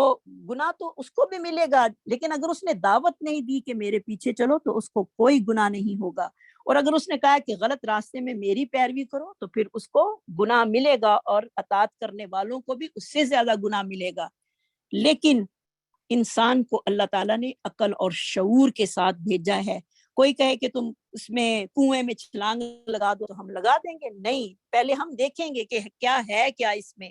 گناہ تو اس کو بھی ملے گا، لیکن اگر اس نے دعوت نہیں دی کہ میرے پیچھے چلو تو اس کو کوئی گناہ نہیں ہوگا، اور اگر اس نے کہا کہ غلط راستے میں میری پیروی کرو تو پھر اس کو گناہ ملے گا، اور اطاعت کرنے والوں کو بھی اس سے زیادہ گناہ ملے گا۔ لیکن انسان کو اللہ تعالیٰ نے عقل اور شعور کے ساتھ بھیجا ہے۔ کوئی کہے کہ تم اس میں کنویں میں چھلانگ لگا دو تو ہم لگا دیں گے، نہیں، پہلے ہم دیکھیں گے کہ کیا ہے، کیا اس میں،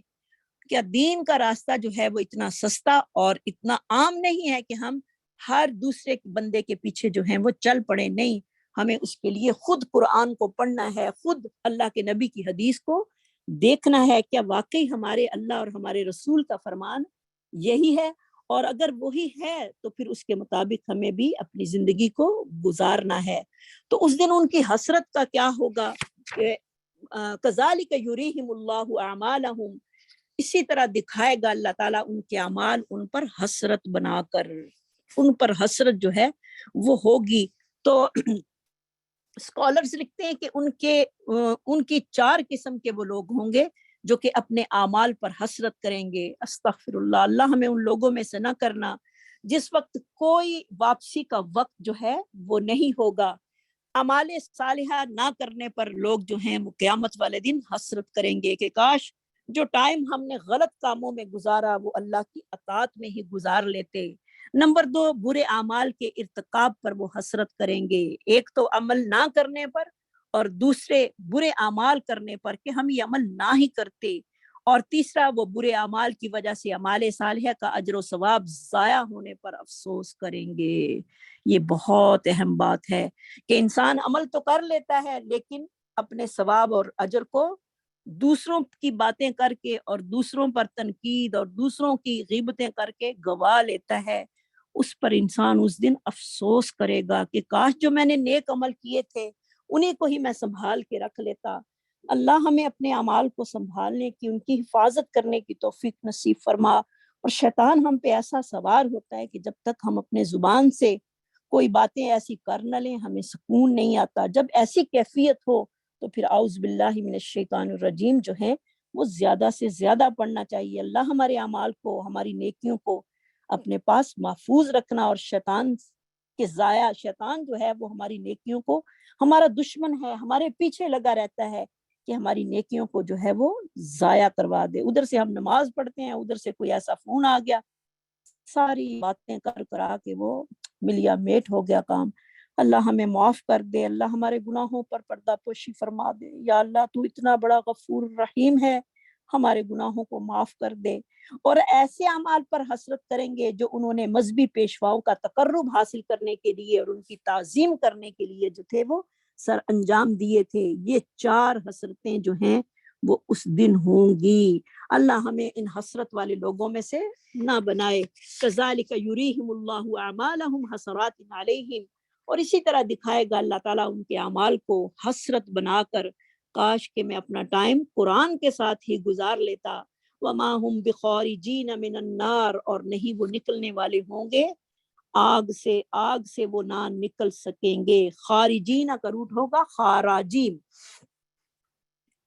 کیا دین کا راستہ جو ہے وہ اتنا سستا اور اتنا عام نہیں ہے کہ ہم ہر دوسرے بندے کے پیچھے جو ہیں وہ چل پڑے، نہیں، ہمیں اس کے لیے خود قرآن کو پڑھنا ہے، خود اللہ کے نبی کی حدیث کو دیکھنا ہے، کیا واقعی ہمارے اللہ اور ہمارے رسول کا فرمان یہی ہے، اور اگر وہی ہے تو پھر اس کے مطابق ہمیں بھی اپنی زندگی کو گزارنا ہے۔ تو اس دن ان کی حسرت کا کیا ہوگا کہ کذالک یریہم اللہ اعمالہم، اسی طرح دکھائے گا اللہ تعالیٰ ان کے اعمال ان پر حسرت بنا کر، ان پر حسرت جو ہے وہ ہوگی۔ تو اسکالرز لکھتے ہیں کہ ان کی 4 قسم کے وہ لوگ ہوں گے جو کہ اپنے اعمال پر حسرت کریں گے۔ استغفر اللہ، اللہ ہمیں ان لوگوں میں سے نہ کرنا جس وقت کوئی واپسی کا وقت جو ہے وہ نہیں ہوگا۔ اعمال صالحہ نہ کرنے پر لوگ جو ہیں وہ قیامت والے دن حسرت کریں گے کہ کاش جو ٹائم ہم نے غلط کاموں میں گزارا وہ اللہ کی اطاعت میں ہی گزار لیتے، نمبر 2 برے اعمال کے ارتکاب پر وہ حسرت کریں گے، ایک تو عمل نہ کرنے پر اور دوسرے برے اعمال کرنے پر کہ ہم یہ عمل نہ ہی کرتے، اور تیسرا وہ برے اعمال کی وجہ سے اعمال صالحہ کا اجر و ثواب ضائع ہونے پر افسوس کریں گے۔ یہ بہت اہم بات ہے کہ انسان عمل تو کر لیتا ہے لیکن اپنے ثواب اور اجر کو دوسروں کی باتیں کر کے اور دوسروں پر تنقید اور دوسروں کی غیبتیں کر کے گوا لیتا ہے، اس پر انسان اس دن افسوس کرے گا کہ کاش جو میں نے نیک عمل کیے تھے انہیں کو ہی میں سنبھال کے رکھ لیتا۔ اللہ ہمیں اپنے اعمال کو سنبھالنے کی، ان کی حفاظت کرنے کی توفیق نصیب فرما، اور شیطان ہم پہ ایسا سوار ہوتا ہے کہ جب تک ہم اپنے زبان سے کوئی باتیں ایسی کر نہ لیں ہمیں سکون نہیں آتا۔ جب ایسی کیفیت ہو تو پھر اعوذ باللہ من الشیطان الرجیم جو ہے وہ زیادہ سے زیادہ پڑھنا چاہیے۔ اللہ ہمارے اعمال کو، ہماری نیکیوں کو اپنے پاس محفوظ رکھنا، اور شیطان کے ضائع، شیطان جو ہے وہ ہماری نیکیوں کو، ہمارا دشمن ہے، ہمارے پیچھے لگا رہتا ہے کہ ہماری نیکیوں کو جو ہے وہ ضائع کروا دے۔ ادھر سے ہم نماز پڑھتے ہیں، ادھر سے کوئی ایسا فون آ گیا، ساری باتیں کر کرا کے وہ ملیا میٹ ہو گیا کام۔ اللہ ہمیں معاف کر دے، اللہ ہمارے گناہوں پر پردہ پوشی فرما دے۔ یا اللہ تو اتنا بڑا غفور رحیم ہے، ہمارے گناہوں کو معاف کر دے، اور ایسے اعمال پر حسرت کریں گے جو انہوں نے مذہبی پیشواؤں کا تقرب حاصل کرنے کے لیے اور ان کی تعظیم کرنے کے لیے جو تھے وہ سر انجام دیے تھے۔ یہ 4 حسرتیں جو ہیں وہ اس دن ہوں گی۔ اللہ ہمیں ان حسرت والے لوگوں میں سے نہ بنائے۔ کذالک یریہم اللہ اعمالہم حسرات علیہم، اور اسی طرح دکھائے گا اللہ تعالیٰ ان کے اعمال کو حسرت بنا کر۔ کاش کہ میں اپنا ٹائم قرآن کے ساتھ ہی گزار لیتا۔ وما ہم بخارجین من النار، اور نہیں وہ نکلنے والے ہوں گے آگ سے، آگ سے وہ نہ نکل سکیں گے۔ خارجین کا روٹ ہوگا خاراجیم،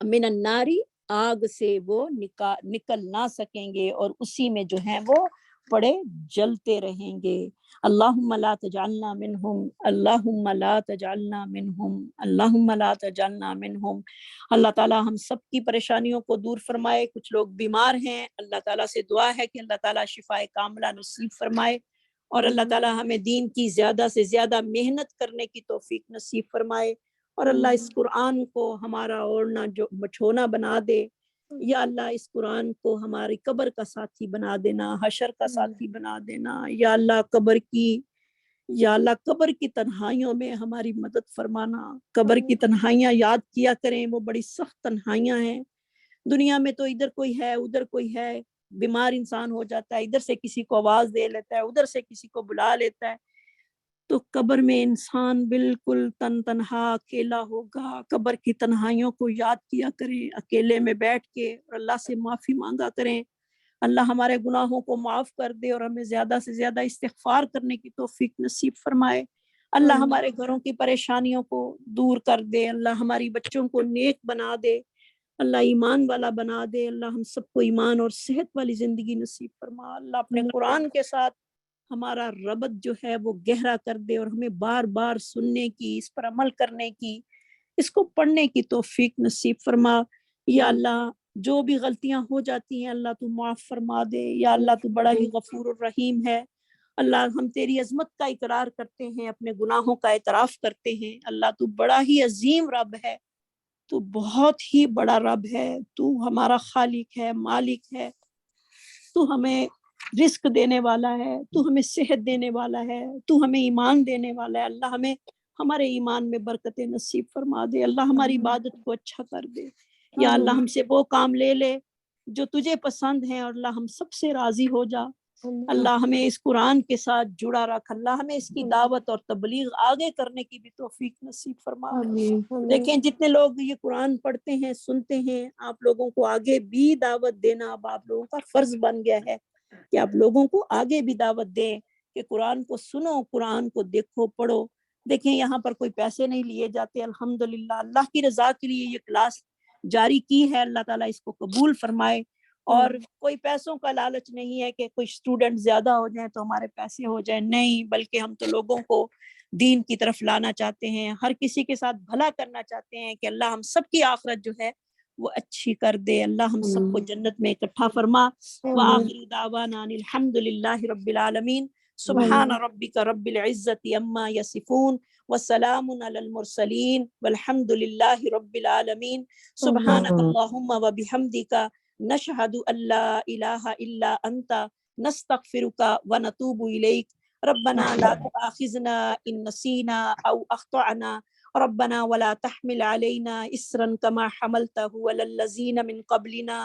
من الناری آگ سے وہ نکل نہ سکیں گے، اور اسی میں جو ہیں وہ پڑے جلتے رہیں گے۔ اللہم لا تجعلنا منہم، اللہم لا تجعلنا منہم، اللہم لا تجعلنا منہم۔ اللہ تعالیٰ ہم سب کی پریشانیوں کو دور فرمائے۔ کچھ لوگ بیمار ہیں، اللہ تعالیٰ سے دعا ہے کہ اللہ تعالیٰ شفائے کاملہ نصیب فرمائے، اور اللہ تعالیٰ ہمیں دین کی زیادہ سے زیادہ محنت کرنے کی توفیق نصیب فرمائے، اور اللہ اس قرآن کو ہمارا اوڑھنا جو بچھونا بنا دے۔ یا اللہ اس قرآن کو ہماری قبر کا ساتھی بنا دینا، حشر کا ساتھی بنا دینا۔ یا اللہ قبر کی تنہائیوں میں ہماری مدد فرمانا۔ قبر کی تنہائیاں یاد کیا کریں، وہ بڑی سخت تنہائیاں ہیں۔ دنیا میں تو ادھر کوئی ہے ادھر کوئی ہے، بیمار انسان ہو جاتا ہے، ادھر سے کسی کو آواز دے لیتا ہے، ادھر سے کسی کو بلا لیتا ہے، تو قبر میں انسان بالکل تنہا اکیلا ہوگا۔ قبر کی تنہائیوں کو یاد کیا کریں، اکیلے میں بیٹھ کے، اور اللہ سے معافی مانگا کریں۔ اللہ ہمارے گناہوں کو معاف کر دے اور ہمیں زیادہ سے زیادہ استغفار کرنے کی توفیق نصیب فرمائے۔ اللہ ہمارے گھروں کی پریشانیوں کو دور کر دے، اللہ ہماری بچوں کو نیک بنا دے، اللہ ایمان والا بنا دے۔ اللہ ہم سب کو ایمان اور صحت والی زندگی نصیب فرما۔ اللہ اپنے قرآن کے ساتھ ہمارا ربط جو ہے وہ گہرا کر دے، اور ہمیں بار بار سننے کی، اس پر عمل کرنے کی، اس کو پڑھنے کی توفیق نصیب فرما۔ یا اللہ جو بھی غلطیاں ہو جاتی ہیں اللہ تو معاف فرما دے۔ یا اللہ تو بڑا ہی غفور الرحیم ہے۔ اللہ ہم تیری عظمت کا اقرار کرتے ہیں، اپنے گناہوں کا اعتراف کرتے ہیں۔ اللہ تو بڑا ہی عظیم رب ہے، تو بہت ہی بڑا رب ہے، تو ہمارا خالق ہے، مالک ہے، تو ہمیں رزق دینے والا ہے، تو ہمیں صحت دینے والا ہے، تو ہمیں ایمان دینے والا ہے۔ اللہ ہمیں ہمارے ایمان میں برکت نصیب فرما دے، اللہ ہماری عبادت کو اچھا کر دے۔ یا اللہ ہم سے وہ کام لے لے جو تجھے پسند ہیں، اور اللہ ہم سب سے راضی ہو جا۔ اللہ ہمیں اس قرآن کے ساتھ جڑا رکھ، اللہ ہمیں اس کی دعوت اور تبلیغ آگے کرنے کی بھی توفیق نصیب فرما۔ دیکھیں جتنے لوگ یہ قرآن پڑھتے ہیں، سنتے ہیں، آپ لوگوں کو آگے بھی دعوت دینا اب آپ لوگوں کا فرض بن گیا ہے کہ آپ لوگوں کو آگے بھی دعوت دیں کہ قرآن کو سنو، قرآن کو دیکھو، پڑھو۔ دیکھیں یہاں پر کوئی پیسے نہیں لیے جاتے، الحمدللہ اللہ کی رضا کے لیے یہ کلاس جاری کی ہے، اللہ تعالیٰ اس کو قبول فرمائے۔ اور کوئی پیسوں کا لالچ نہیں ہے کہ کوئی اسٹوڈنٹ زیادہ ہو جائیں تو ہمارے پیسے ہو جائیں، نہیں، بلکہ ہم تو لوگوں کو دین کی طرف لانا چاہتے ہیں، ہر کسی کے ساتھ بھلا کرنا چاہتے ہیں کہ اللہ ہم سب کی آخرت جو ہے وہ اچھی کر دے، اللہ ہم سب کو جنت میں اکٹھا فرما۔ وآخر دعوانا ان الحمد للہ رب العالمین۔ سبحان ربک رب العزت عما یصفون وسلام علی المرسلین والحمد للہ رب العالمین. سبحانک اللہم وبحمدک نشہد ان لا الہ الا انت نستغفرک ونتوب الیک. ربنا لا تؤاخذنا ان نسینا او اخطأنا ربنا ولا تحمل علينا إسرا كما حملته على الذين من قبلنا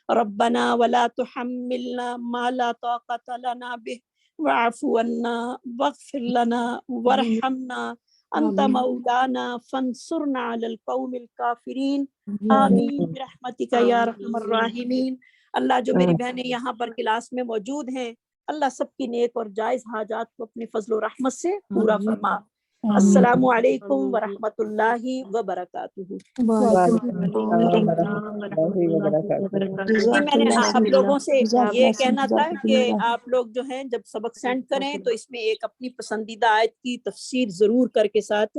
ربنا ولا تحملنا ما لا طاقة لنا به واعف عنا واغفر لنا وارحمنا أنت مولانا فانصرنا على القوم الكافرين آمین برحمتک یا ارحم الراحمین. اللہ جو میری بہنیں یہاں پر کلاس میں موجود ہیں، اللہ سب کی نیک اور جائز حاجات کو اپنے فضل و رحمت سے پورا فرما. السلام علیکم ورحمۃ اللہ وبرکاتہ. میں نے آپ لوگوں سے یہ کہنا تھا کہ آپ لوگ جو ہیں جب سبق سینڈ کریں تو اس میں ایک اپنی پسندیدہ آیت کی تفسیر ضرور کر کے ساتھ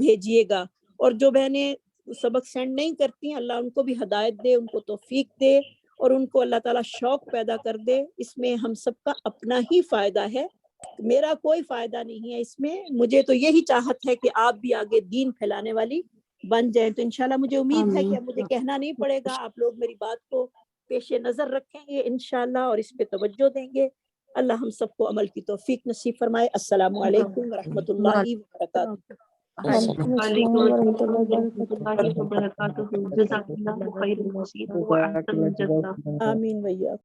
بھیجیے گا. اور جو بہنیں سبق سینڈ نہیں کرتی ہیں، اللہ ان کو بھی ہدایت دے، ان کو توفیق دے اور ان کو اللہ تعالیٰ شوق پیدا کر دے. اس میں ہم سب کا اپنا ہی فائدہ ہے، میرا کوئی فائدہ نہیں ہے اس میں. مجھے تو یہی چاہت ہے کہ آپ بھی آگے دین پھیلانے والی بن جائیں. تو انشاءاللہ مجھے امید ہے کہ اب مجھے کہنا نہیں پڑے گا، آپ لوگ میری بات کو پیش نظر رکھیں گے انشاءاللہ اور اس پہ توجہ دیں گے. اللہ ہم سب کو عمل کی توفیق نصیب فرمائے. السلام علیکم ورحمۃ اللہ وبرکاتہ. وعلیکم السلام ورحمۃ اللہ وبرکاتہ. جزاک اللہ خیر الجزاء واحسن الجزاء. آمین ویاک.